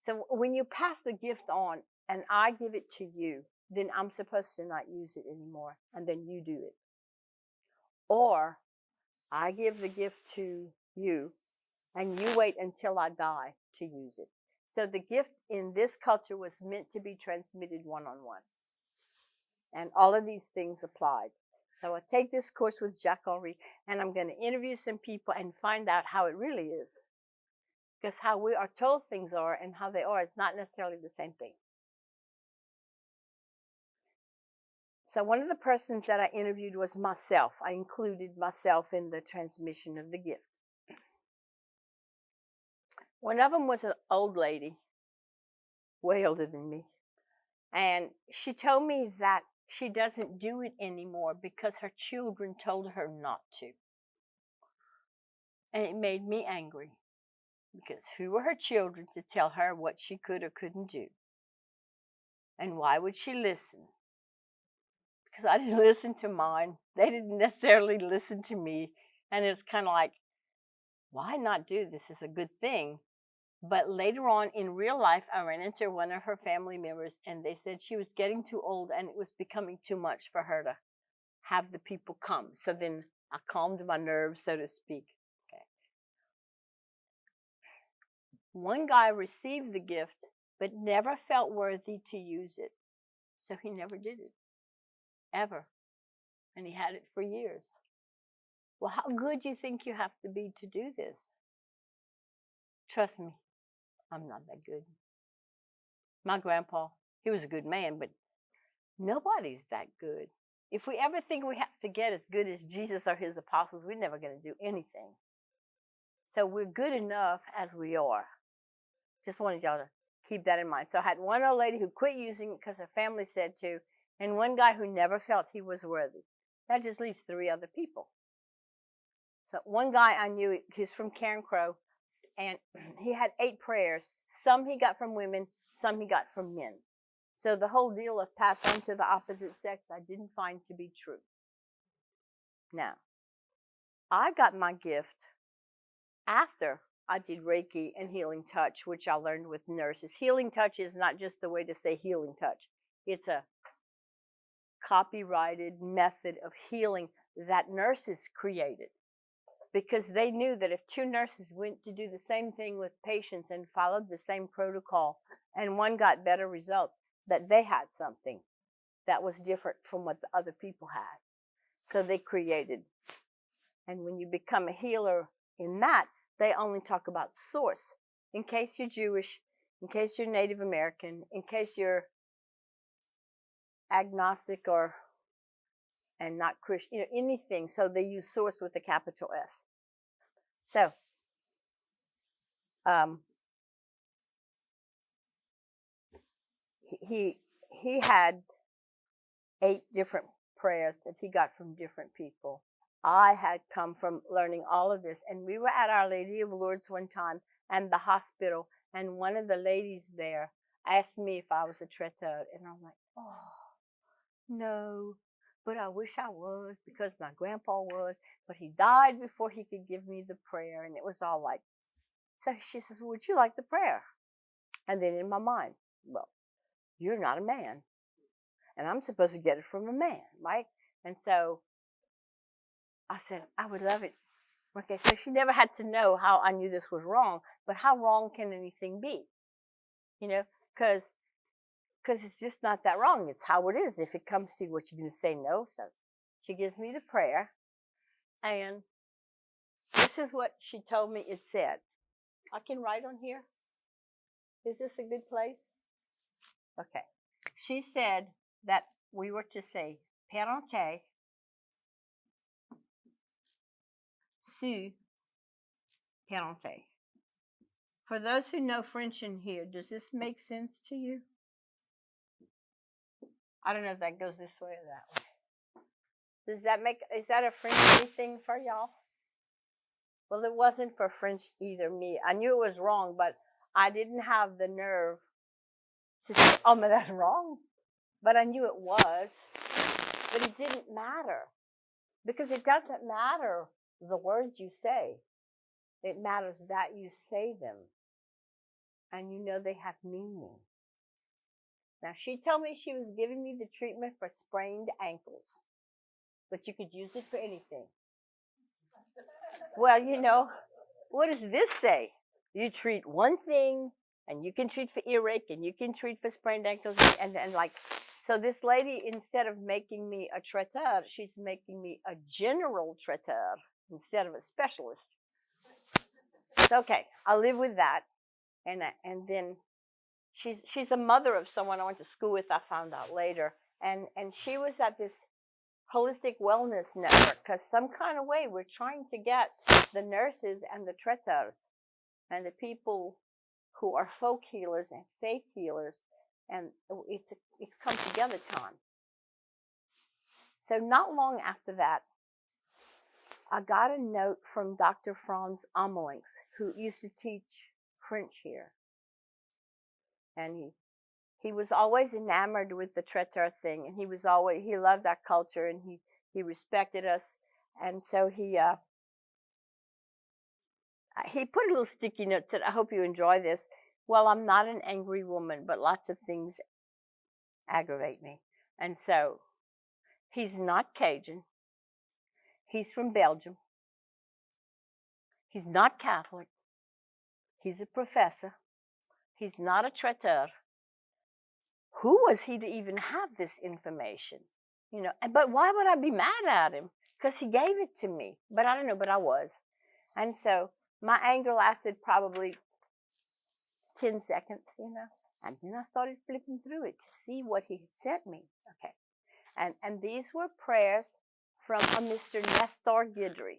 so when you pass the gift on and I give it to you, then I'm supposed to not use it anymore, and then you do it. Or I give the gift to you and you wait until I die to use it. So the gift in this culture was meant to be transmitted one-on-one. And all of these things applied. So I take this course with Jacques Henry, and I'm going to interview some people and find out how it really is. Because how we are told things are and how they are is not necessarily the same thing. So one of the persons that I interviewed was myself. I included myself in the transmission of the gift. One of them was an old lady, way older than me. And she told me that she doesn't do it anymore because her children told her not to. And it made me angry. Because who were her children to tell her what she could or couldn't do? And why would she listen? Because I didn't listen to mine. They didn't necessarily listen to me. And it's kind of like, why not do this? It's a good thing. But later on in real life, I ran into one of her family members, and they said she was getting too old and it was becoming too much for her to have the people come. So then I calmed my nerves, so to speak. Okay. One guy received the gift, but never felt worthy to use it. So he never did it, ever. And he had it for years. Well, how good do you think you have to be to do this? Trust me, I'm not that good. My grandpa, he was a good man, but nobody's that good. If we ever think we have to get as good as Jesus or his apostles, we're never going to do anything. So we're good enough as we are. Just wanted y'all to keep that in mind. So I had one old lady who quit using it because her family said to, and one guy who never felt he was worthy. That just leaves 3 other people. So one guy I knew, he's from Karen Crow, and he had 8 prayers. Some he got from women, some he got from men. So the whole deal of pass on to the opposite sex, I didn't find to be true. Now, I got my gift after I did Reiki and Healing Touch, which I learned with nurses. Healing Touch is not just a way to say healing touch. It's a copyrighted method of healing that nurses created. Because they knew that if 2 nurses went to do the same thing with patients and followed the same protocol, and one got better results, that they had something that was different from what the other people had. So they created. And when you become a healer in that, they only talk about source. In case you're Jewish, in case you're Native American, in case you're agnostic and not Christian, anything. So they use source with a capital S. So, he had 8 different prayers that he got from different people. I had come from learning all of this, and we were at Our Lady of Lourdes one time and the hospital, and one of the ladies there asked me if I was a traiteur, and I'm like, oh, no, but I wish I was, because my grandpa was, but he died before he could give me the prayer, and it was all like, so she says, well, would you like the prayer? And then in my mind, well, you're not a man. And I'm supposed to get it from a man, right? And so I said, I would love it. Okay, so she never had to know how I knew this was wrong, but how wrong can anything be? You know, because it's just not that wrong. It's how it is. If it comes to you, what you're going to say no. So she gives me the prayer, and this is what she told me it said. I can write on here. Is this a good place? Okay. She said that we were to say parenté su parenté. For those who know French in here, does this make sense to you? I don't know if that goes this way or that way. Does that make, is that a French thing for y'all? Well, it wasn't for French either, me. I knew it was wrong, but I didn't have the nerve to say, oh, man, that's wrong. But I knew it was. But it didn't matter. Because it doesn't matter the words you say. It matters that you say them. And you know they have meaning. Now, she told me she was giving me the treatment for sprained ankles. But you could use it for anything. Well, you know, what does this say? You treat one thing, and you can treat for earache, and you can treat for sprained ankles, and like, so this lady, instead of making me a traiteur, she's making me a general traiteur instead of a specialist. It's okay. I'll live with that. And then she's a mother of someone I went to school with, I found out later. And she was at this holistic wellness network because some kind of way we're trying to get the nurses and the traiteurs and the people who are folk healers and faith healers, and it's come together time. So not long after that, I got a note from Dr. Franz Amelinx, who used to teach French here. And he was always enamored with the traiteur thing, and he loved our culture, and he respected us. And so he put a little sticky note, said, I hope you enjoy this. Well, I'm not an angry woman, but lots of things aggravate me. And so he's not Cajun. He's from Belgium. He's not Catholic. He's a professor. He's not a traiteur. Who was he to even have this information? You know, but why would I be mad at him? Because he gave it to me. But I don't know, but I was. And so my anger lasted probably 10 seconds, you know. And then I started flipping through it to see what he had sent me. Okay. And these were prayers from a Mr. Nestor Guidry.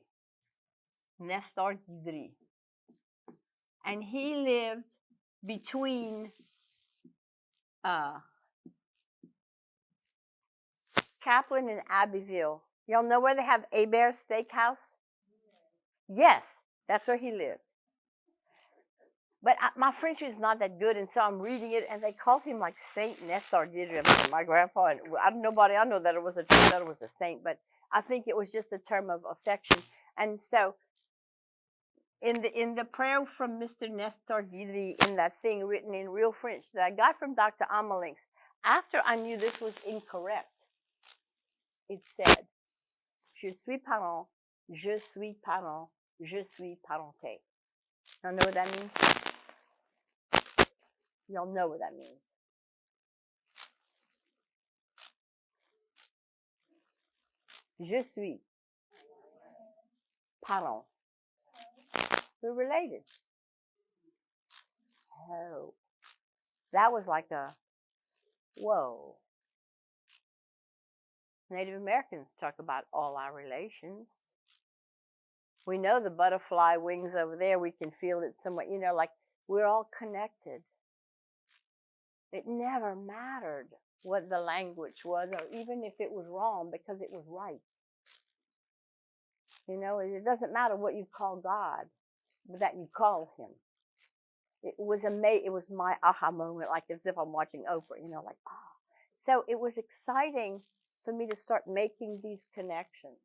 Nestor Guidry. And he lived between Kaplan and Abbeville. Y'all know where they have Hebert Steakhouse? Yes, that's where he lived. But my French is not that good, and so I'm reading it, and they called him like Saint Nestor Guidry. My grandpa, and nobody I know that it was a saint, but I think it was just a term of affection. And so in the prayer from Mr. Nestor Guidry, in that thing written in real French that I got from Dr. Amelinx, after I knew this was incorrect, it said, Je suis parent, je suis parent, je suis parenté. Y'all know what that means? Y'all know what that means. Je suis parent. We're related. Oh, that was like a, whoa. Native Americans talk about all our relations. We know the butterfly wings over there. We can feel it somewhat, you know, like we're all connected. It never mattered what the language was, or even if it was wrong, because it was right. You know, it doesn't matter what you call God, but that you call him. It was it was my aha moment, like as if I'm watching Oprah, you know, like, ah. So it was exciting for me to start making these connections,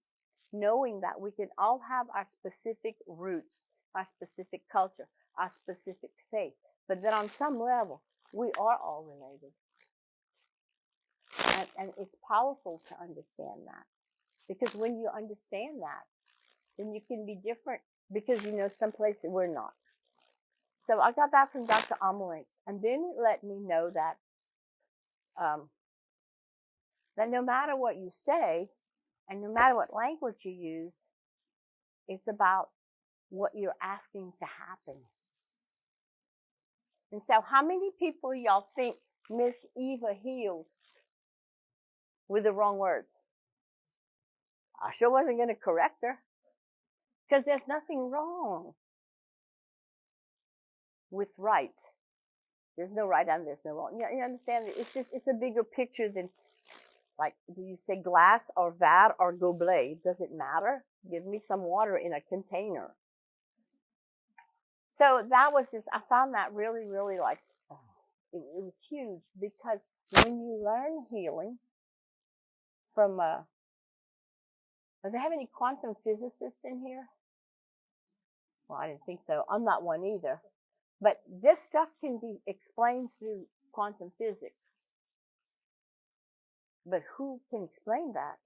knowing that we can all have our specific roots, our specific culture, our specific faith, but that on some level, we are all related. And it's powerful to understand that. Because when you understand that, then you can be different. Because you know, some places we're not. So I got that from Dr. Amelinx. And then it let me know that that no matter what you say, and no matter what language you use, it's about what you're asking to happen. And so how many people y'all think Miss Eva healed with the wrong words? I sure wasn't going to correct her, because there's nothing wrong with right. There's no right and there's no wrong. You understand? It's a bigger picture than, like, do you say glass or vat or gobelet? Does it matter? Give me some water in a container. So that was just, I found that really, really like, it was huge, because when you learn healing from, do they have any quantum physicists in here? Well, I didn't think so. I'm not one either. But this stuff can be explained through quantum physics. But who can explain that?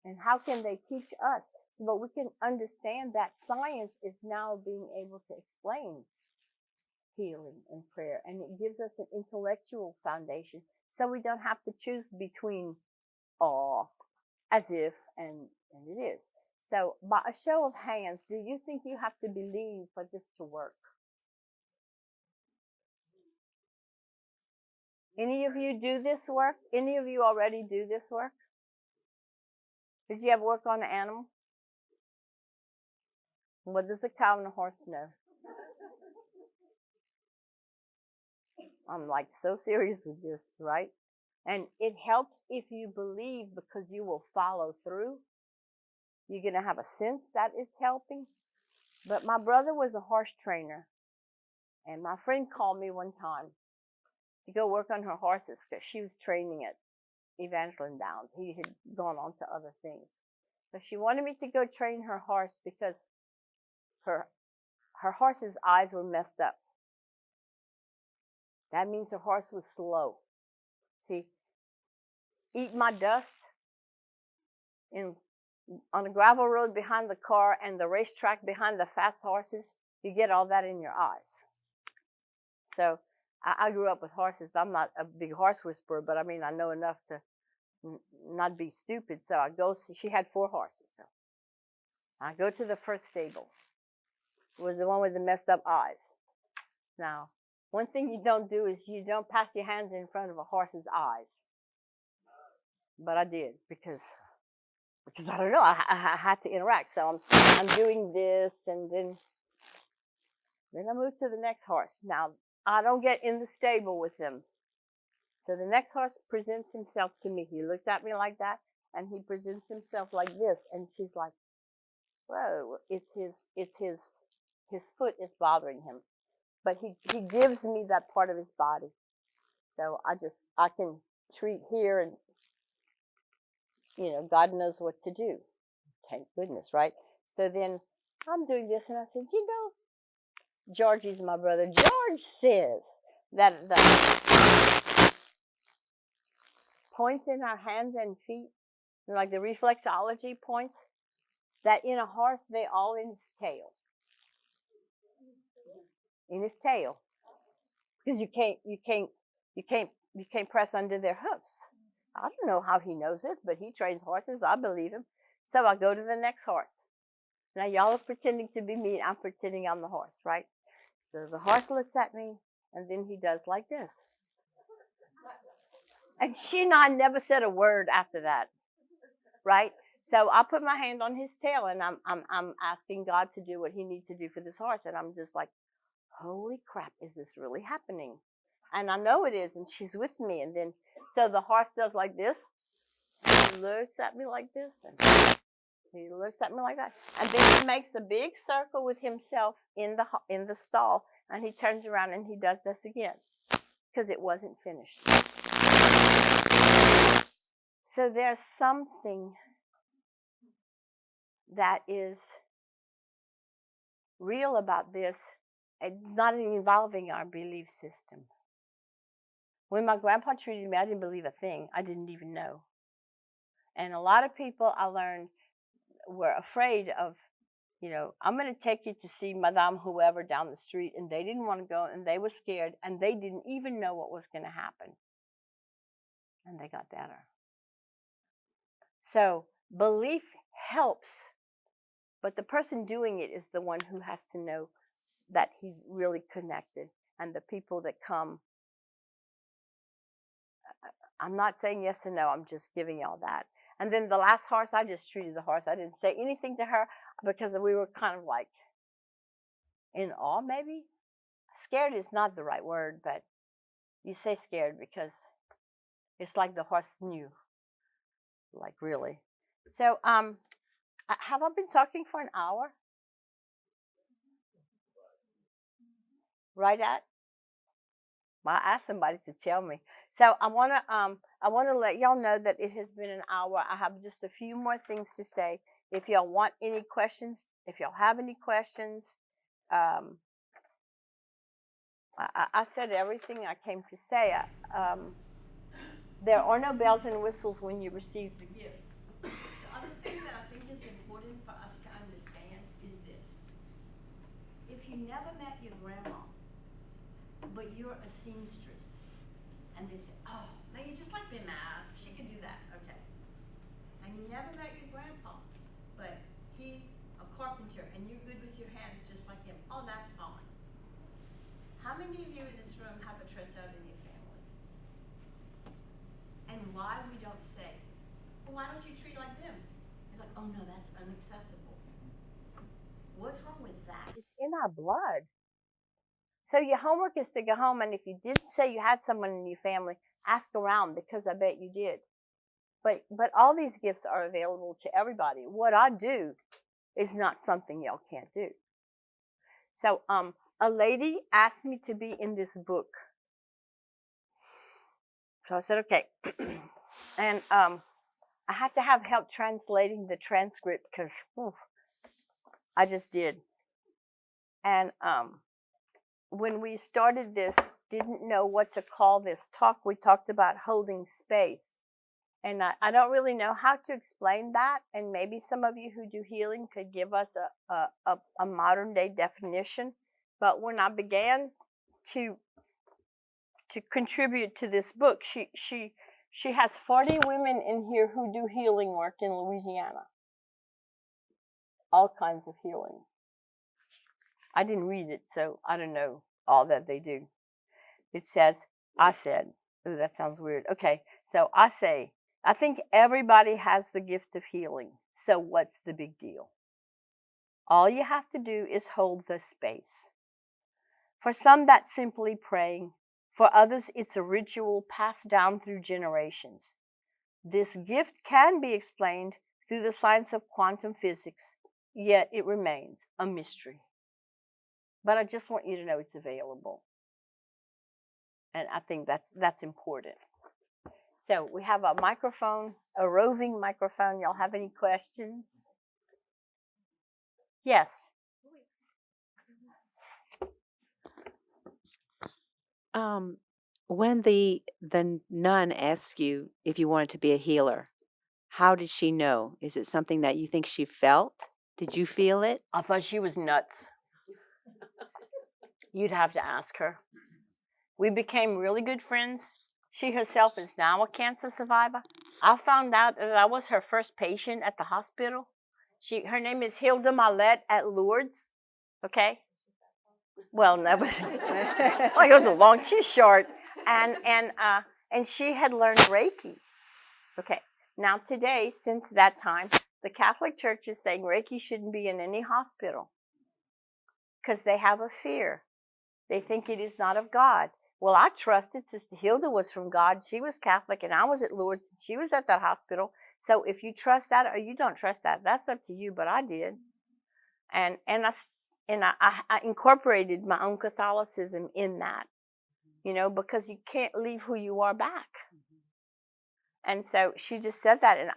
And how can they teach us? So, but we can understand that science is now being able to explain healing and prayer. And it gives us an intellectual foundation. So we don't have to choose between as if, and it is. So by a show of hands, do you think you have to believe for this to work? Any of you do this work? Any of you already do this work? Did you ever work on an animal? What does a cow and a horse know? I'm like so serious with this, right? And it helps if you believe, because you will follow through. You're going to have a sense that it's helping. But my brother was a horse trainer. And my friend called me one time to go work on her horses, because she was training at Evangeline Downs. He had gone on to other things. But she wanted me to go train her horse because her horse's eyes were messed up. That means her horse was slow. See, eat my dust on a gravel road behind the car and the racetrack behind the fast horses, you get all that in your eyes. So I grew up with horses. I'm not a big horse whisperer, but I mean, I know enough to not be stupid. So I go, she had 4 horses. So I go to the first stable. It was the one with the messed up eyes. Now, one thing you don't do is you don't pass your hands in front of a horse's eyes. But I did, because I don't know, I had to interact. So I'm doing this, and then I move to the next horse. Now, I don't get in the stable with them. So the next horse presents himself to me. He looked at me like that, and he presents himself like this. And she's like, whoa, it's his foot is bothering him. But he gives me that part of his body. So I can treat here, and, you know, God knows what to do. Thank goodness, right? So then I'm doing this, and I said, you know, Georgie's my brother. George says that the points in our hands and feet, like the reflexology points, that in a horse, they all in his tail. In his tail. Because you can't press under their hoofs. I don't know how he knows this, but he trains horses. I believe him. So I go to the next horse. Now, y'all are pretending to be me. I'm pretending I'm the horse, right? So the horse looks at me, and then he does like this. And she and I never said a word after that, right? So I put my hand on his tail, and I'm asking God to do what he needs to do for this horse. And I'm just like, holy crap, is this really happening? And I know it is, and she's with me. And then, so the horse does like this. He looks at me like this, and he looks at me like that. And then he makes a big circle with himself in the stall, and he turns around and he does this again, because it wasn't finished. So there's something that is real about this, not involving our belief system. When my grandpa treated me, I didn't believe a thing. I didn't even know. And a lot of people I learned were afraid of, I'm going to take you to see Madame whoever down the street, and they didn't want to go, and they were scared, and they didn't even know what was going to happen. And they got better. So belief helps, but the person doing it is the one who has to know that he's really connected. And the people that come, I'm not saying yes and no, I'm just giving y'all that. And then the last horse, I just treated the horse. I didn't say anything to her because we were kind of like in awe, maybe. Scared is not the right word, but you say scared because it's like the horse knew, like really. So, have I been talking for an hour? Right at? Well, I asked somebody to tell me. So I wanna let y'all know that it has been an hour. I have just a few more things to say. If y'all want any questions, if y'all have any questions, I said everything I came to say. There are no bells and whistles when you receive the gift. The other thing that I think is important for us to understand is this. If you never met your grandma, but you're a seamstress, and they say, oh, now you just like me, Mav, she can do that, okay. And you never met your grandpa, but he's a carpenter, and you're good with your hands just like him. Oh, that's fine. How many of you in this room have a traiteur in your family? And why we don't say, well, why don't you treat like them? It's like, oh no, that's inaccessible. What's wrong with that? It's in our blood. So your homework is to go home, and if you didn't say you had someone in your family, ask around, because I bet you did. But all these gifts are available to everybody. What I do is not something y'all can't do. So a lady asked me to be in this book. So I said, okay. And I had to have help translating the transcript because I just did. And when we started this, didn't know what to call this talk. We talked about holding space. And I don't really know how to explain that. And maybe some of you who do healing could give us a modern day definition. But when I began to contribute to this book, she has 40 women in here who do healing work in Louisiana. All kinds of healing. I didn't read it, so I don't know all that they do. It says, I said, ooh, that sounds weird. Okay, so I say, I think everybody has the gift of healing. So what's the big deal? All you have to do is hold the space. For some, that's simply praying. For others, it's a ritual passed down through generations. This gift can be explained through the science of quantum physics, yet it remains a mystery. But I just want you to know it's available. And I think that's important. So we have a microphone, a roving microphone. Y'all have any questions? Yes. When the nun asked you if you wanted to be a healer, how did she know? Is it something that you think she felt? Did you feel it? I thought she was nuts. You'd have to ask her. We became really good friends. She herself is now a cancer survivor. I found out that I was her first patient at the hospital. Her name is Hilda Mallette at Lourdes. Okay? Well, no, but like it was a long, she's short. And she had learned Reiki. Okay. Now today, since that time, the Catholic Church is saying Reiki shouldn't be in any hospital because they have a fear. They think it is not of God. Well, I trusted Sister Hilda was from God. She was Catholic, and I was at Lourdes, and she was at that hospital. So if you trust that or you don't trust that, that's up to you, but I did. And I incorporated my own Catholicism in that, because you can't leave who you are back. And so she just said that, and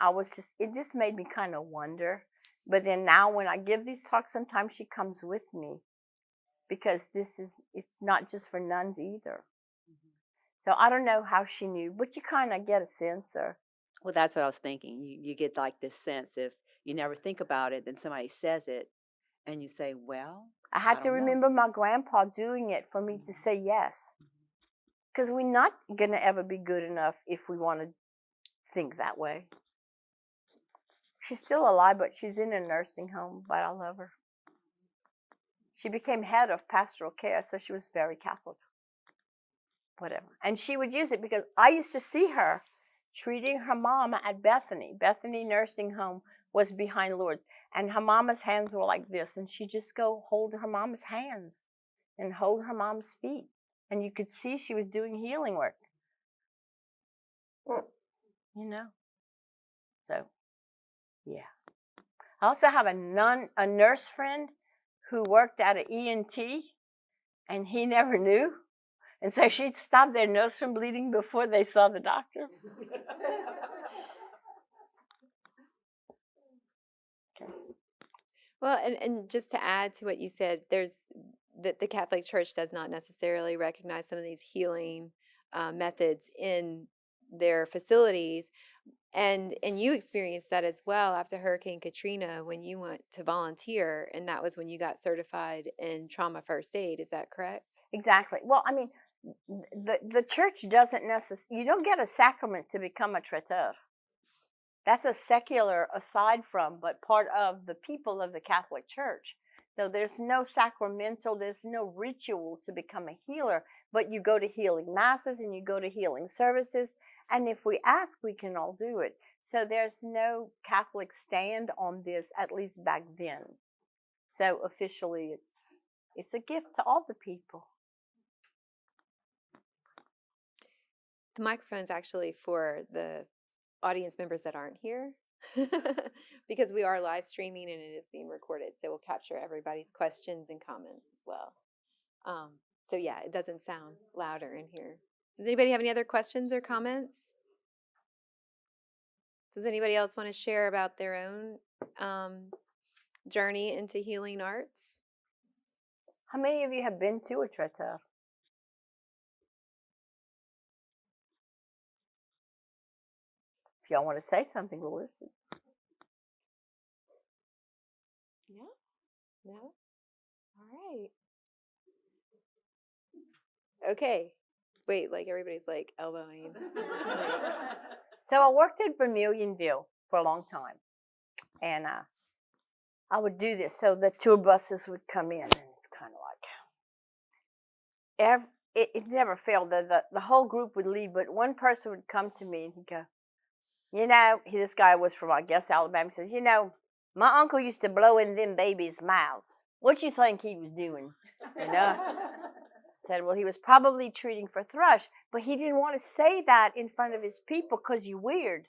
it just made me kind of wonder. But then now when I give these talks, sometimes she comes with me because it's not just for nuns either. So I don't know how she knew, but you kind of get a sense. Or Well, that's what I was thinking. You get like this sense if you never think about it, then somebody says it, and you say, "Well, I I had to don't know." remember my grandpa doing it for me to say yes. Because we're not going to ever be good enough if we want to think that way. She's still alive, but she's in a nursing home, but I love her. She became head of pastoral care, so she was very Catholic. Whatever. And she would use it because I used to see her treating her mom at Bethany. Bethany Nursing Home was behind Lourdes. And her mama's hands were like this. And she'd just go hold her mama's hands and hold her mom's feet. And you could see she was doing healing work. You know? So, yeah. I also have a nurse friend who worked at an ENT, and he never knew. And so she'd stop their nose from bleeding before they saw the doctor. Okay. Well, and just to add to what you said, there's the Catholic Church does not necessarily recognize some of these healing methods in their facilities, and you experienced that as well after Hurricane Katrina when you went to volunteer, and that was when you got certified in trauma first aid. Is that correct? Exactly. Well, I mean, the church doesn't necessarily, you don't get a sacrament to become a traiteur. That's a secular aside from, but part of the people of the Catholic Church. No, there's no sacramental, there's no ritual to become a healer, but you go to healing masses and you go to healing services. And if we ask, we can all do it. So there's no Catholic stand on this, at least back then. So officially, it's a gift to all the people. The microphone's actually for the audience members that aren't here because we are live streaming and it is being recorded. So we'll capture everybody's questions and comments as well. So yeah, it doesn't sound louder in here. Does anybody have any other questions or comments? Does anybody else want to share about their own journey into healing arts? How many of you have been to a traiteur? If y'all want to say something, we'll listen. Yeah? No? All right. Okay. Wait, like everybody's like elbowing. So I worked in Vermilionville for a long time. And I would do this. So the tour buses would come in, and it's kind of like, it never failed. The whole group would leave, but one person would come to me and he'd go, you know, this guy was from, I guess, Alabama. He says, you know, my uncle used to blow in them babies' mouths. What you think he was doing? You know? Said, well, he was probably treating for thrush, but he didn't want to say that in front of his people because you're weird.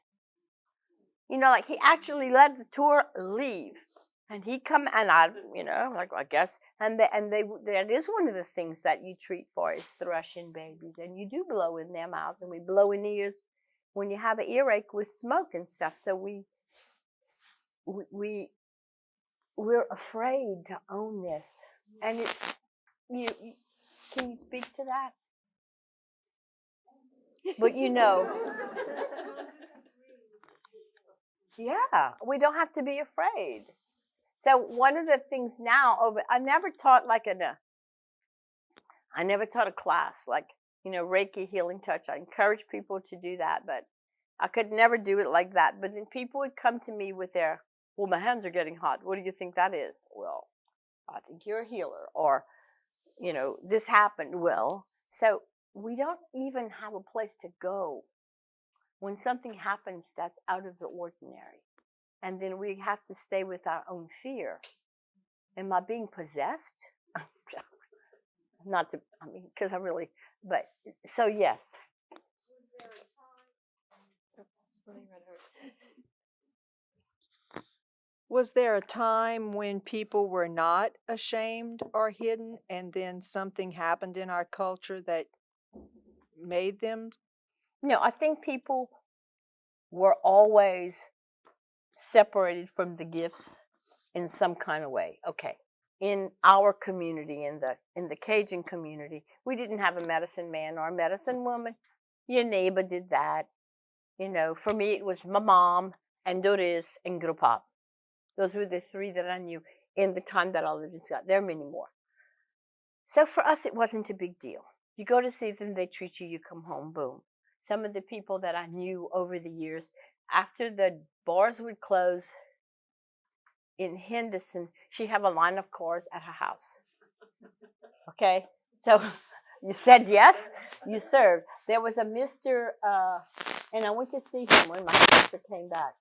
You know, like he actually let the tour leave. And he'd come, and I, you know, like I guess, that is one of the things that you treat for is thrush in babies, and you do blow in their mouths, and we blow in ears when you have an earache with smoke and stuff. So we're afraid to own this, and it's can you speak to that? But you know, yeah, we don't have to be afraid. So one of the things now, I never taught I never taught a class like, you know, Reiki, healing touch. I encourage people to do that, but I could never do it like that. But then people would come to me with well, my hands are getting hot. What do you think that is? Well, I think you're a healer. Or, you know, this happened. Well, so we don't even have a place to go when something happens that's out of the ordinary. And then we have to stay with our own fear. Am I being possessed? Not to, I mean, because I really, but, so yes. Was there a time when people were not ashamed or hidden, and then something happened in our culture that made them? No, I think people were always separated from the gifts in some kind of way. Okay, in our community, in the Cajun community, we didn't have a medicine man or a medicine woman. Your neighbor did that. You know, for me, it was my mom and Doris and Grupap. Those were the three that I knew in the time that I lived in Scott. There are many more. So for us, it wasn't a big deal. You go to see them, they treat you, you come home, boom. Some of the people that I knew over the years, after the bars would close in Henderson, she'd have a line of cars at her house. Okay, so you said yes, you served. There was a Mr., and I went to see him when my sister came back.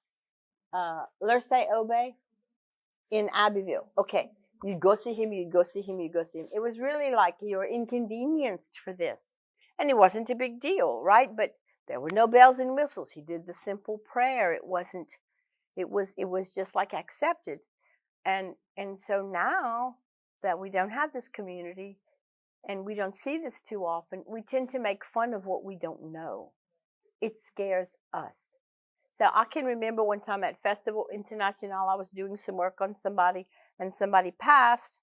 LUS Fiber in Abbeville. Okay, you'd go see him, you'd go see him, you'd go see him. It was really like you were inconvenienced for this. And it wasn't a big deal, right? But there were no bells and whistles. He did the simple prayer. It was just like accepted. And so now that we don't have this community and we don't see this too often, we tend to make fun of what we don't know. It scares us. So I can remember one time at Festival International, I was doing some work on somebody, and somebody passed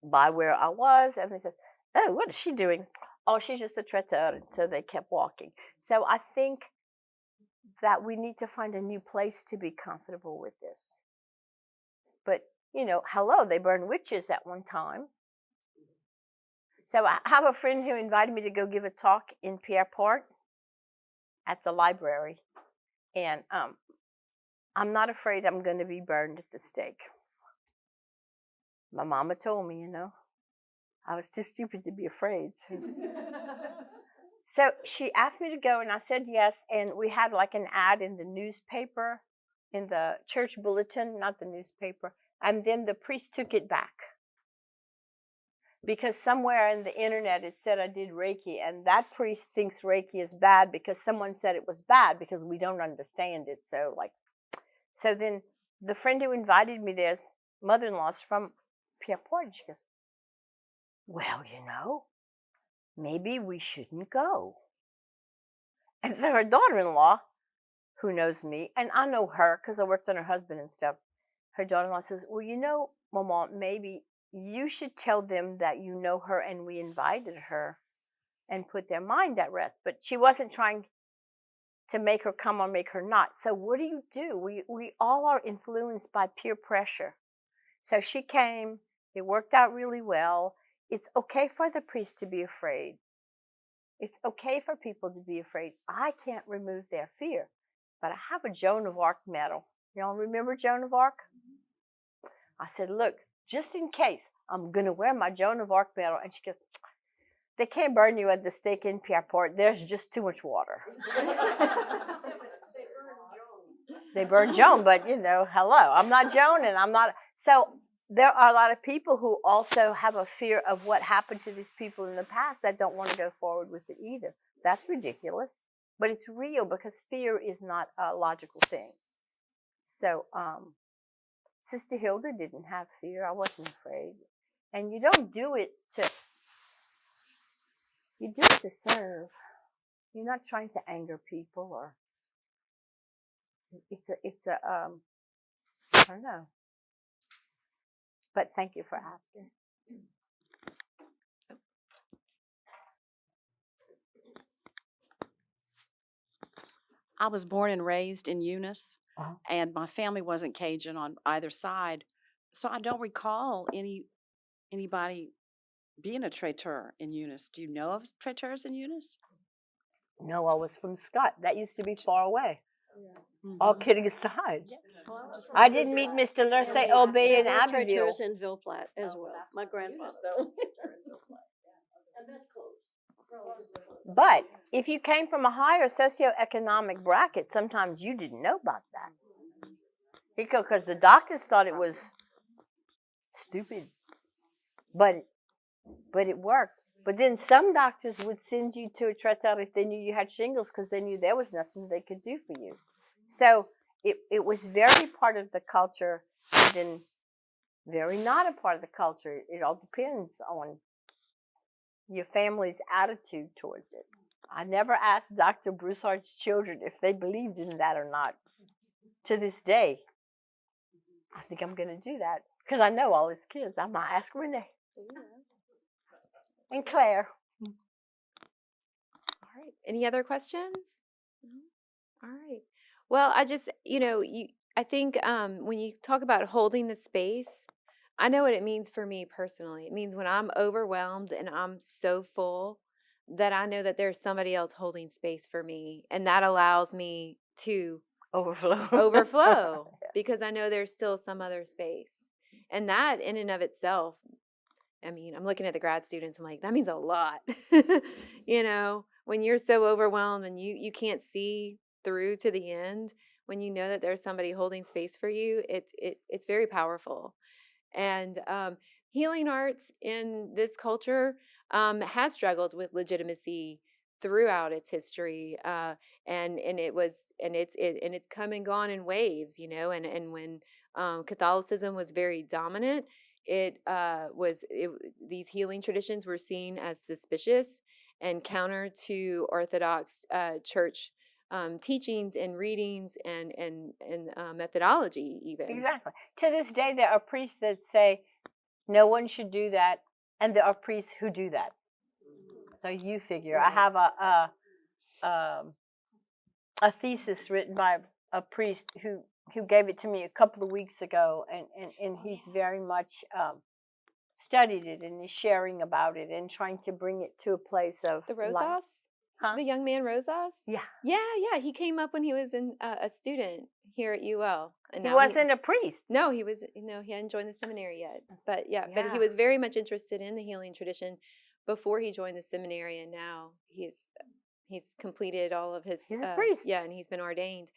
by where I was, and they said, "Oh, what is she doing?" "Oh, she's just a traiteur." And so they kept walking. So I think that we need to find a new place to be comfortable with this. But, you know, hello, they burned witches at one time. So I have a friend who invited me to go give a talk in Pierreport at the library. And I'm not afraid I'm going to be burned at the stake. My mama told me, you know, I was too stupid to be afraid. So she asked me to go, and I said yes. And we had like an ad in the newspaper, in the church bulletin, not the newspaper. And then the priest took it back. Because somewhere in the internet it said I did Reiki, and that priest thinks Reiki is bad because someone said it was bad because we don't understand it. So then the friend who invited me there's mother-in-law's from Pierreport, and she goes, "Well, you know, maybe we shouldn't go." And so her daughter-in-law, who knows me, and I know her because I worked on her husband and stuff, her daughter-in-law says, "Well, you know, Mama, maybe you should tell them that you know her and we invited her and put their mind at rest." But she wasn't trying to make her come or make her not. So what do? We all are influenced by peer pressure. So she came. It worked out really well. It's okay for the priest to be afraid. It's okay for people to be afraid. I can't remove their fear. But I have a Joan of Arc medal. Y'all remember Joan of Arc? I said, "Look, just in case, I'm going to wear my Joan of Arc medal." And she goes, "They can't burn you at the stake in Pierreport. There's just too much water." They burned Joan, but, you know, hello. I'm not Joan, and I'm not. So there are a lot of people who also have a fear of what happened to these people in the past that don't want to go forward with it either. That's ridiculous. But it's real because fear is not a logical thing. So, Sister Hilda didn't have fear. I wasn't afraid. And you don't do it you do it to serve. You're not trying to anger people or I don't know. But thank you for asking. I was born and raised in Eunice, and my family wasn't Cajun on either side, so I don't recall anybody being a traiteur in Eunice. Do you know of traiteurs in Eunice? No, I was from Scott. That used to be far away. All kidding aside. I didn't meet Mr. LUS Fiber in Abbeville. In Ville Platte as well. My grandfather, though. But if you came from a higher socioeconomic bracket, sometimes you didn't know about that. Because the doctors thought it was stupid. But it worked. But then some doctors would send you to a traiteur if they knew you had shingles because they knew there was nothing they could do for you. So it was very part of the culture, and then very not a part of the culture. It all depends on your family's attitude towards it. I never asked Dr. Broussard's children if they believed in that or not. To this day, I think I'm going to do that Because I know all his kids. I might ask Renee and Claire. All right. Any other questions? No? All right. Well, I just, I think when you talk about holding the space, I know what it means for me personally. It means when I'm overwhelmed and I'm so full that I know that there's somebody else holding space for me. And that allows me to overflow because I know there's still some other space. And that in and of itself, I mean, I'm looking at the grad students, I'm like, that means a lot. When you're so overwhelmed and you can't see through to the end, when you know that there's somebody holding space for you, it's very powerful. And healing arts in this culture has struggled with legitimacy throughout its history, and it's come and gone in waves, and when Catholicism was very dominant, these healing traditions were seen as suspicious and counter to Orthodox church teachings and readings and methodology even. Exactly. To this day, there are priests that say no one should do that, and there are priests who do that. So you figure. I have a thesis written by a priest who gave it to me a couple of weeks ago, and he's very much studied it and is sharing about it and trying to bring it to a place of The life. Rosas? Huh? The young man Rosas? Yeah. Yeah. He came up when he was a student here at UL. And He now wasn't a priest. No, he was. No, he hadn't joined the seminary yet. But but he Yeah. was very much interested in the healing tradition before he joined the seminary, and now he's completed all of his. He's a priest. Yeah, and he's been ordained.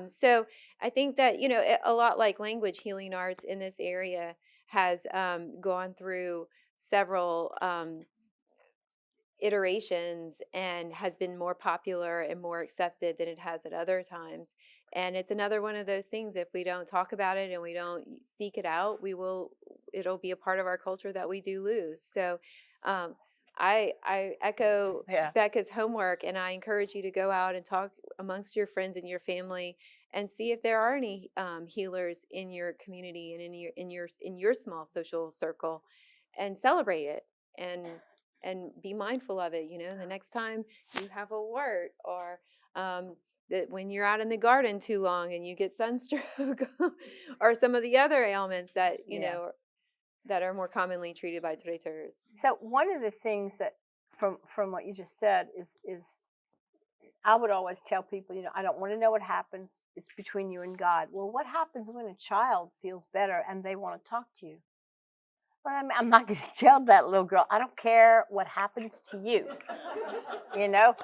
So I think that a lot like language, healing arts in this area has gone through several iterations and has been more popular and more accepted than it has at other times. And it's another one of those things, if we don't talk about it and we don't seek it out, it'll be a part of our culture that we do lose. So I echo Becca's homework, and I encourage you to go out and talk amongst your friends and your family and see if there are any healers in your community and in your small social circle, and celebrate it and be mindful of it. The next time you have a wart, or that when you're out in the garden too long and you get sunstroke, or some of the other ailments that that are more commonly treated by traiteurs. So one of the things that from what you just said is I would always tell people, I don't want to know what happens. It's between you and God. Well, what happens when a child feels better and they want to talk to you? Well, I'm not going to tell that little girl. I don't care what happens to you.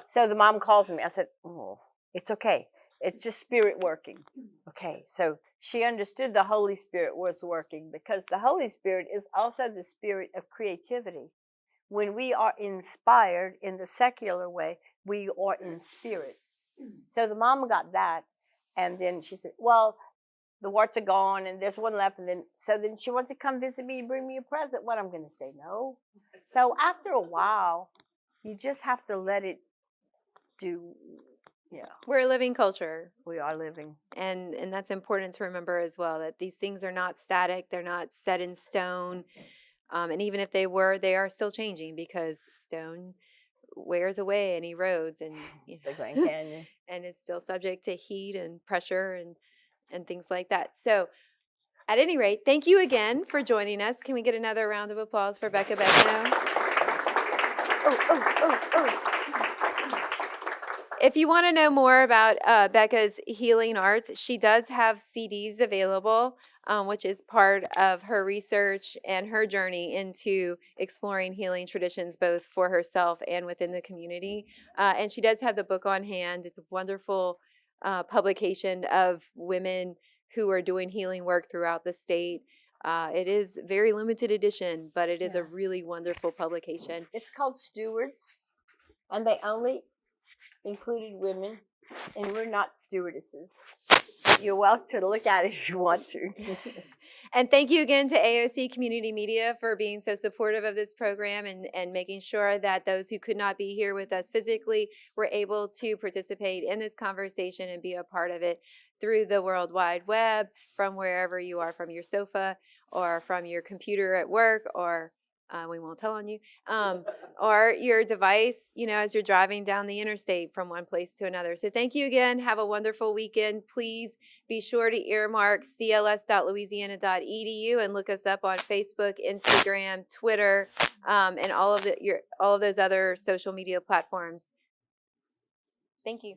So the mom calls me. I said, oh, it's okay. It's just spirit working. Okay, so she understood the Holy Spirit was working, because the Holy Spirit is also the spirit of creativity. When we are inspired in the secular way, we are in spirit. So the mama got that, and then she said, well, the warts are gone and there's one left, and then she wants to come visit me and bring me a present. What, I'm going to say no? So after a while, you just have to let it do. Yeah, we're a living culture. We are living, and that's important to remember as well, that these things are not static. They're not set in stone, and even if they were, they are still changing, because stone wears away and erodes, and the Grand Canyon, and it's still subject to heat and pressure and things like that. So at any rate, thank you again for joining us. Can we get another round of applause for Becca Begnaud? If you want to know more about Becca's healing arts, she does have CDs available, which is part of her research and her journey into exploring healing traditions, both for herself and within the community. And she does have the book on hand. It's a wonderful publication of women who are doing healing work throughout the state. It is very limited edition, but it is a really wonderful publication. It's called Stewards, and they only included women, and we're not stewardesses. You're welcome to look at it if you want to. And thank you again to AOC Community Media for being so supportive of this program and making sure that those who could not be here with us physically were able to participate in this conversation and be a part of it through the World Wide Web, from wherever you are, from your sofa or from your computer at work, or we won't tell on you, or your device, as you're driving down the interstate from one place to another. So thank you again. Have a wonderful weekend. Please be sure to earmark cls.louisiana.edu and look us up on Facebook, Instagram, Twitter, and all of those other social media platforms. Thank you.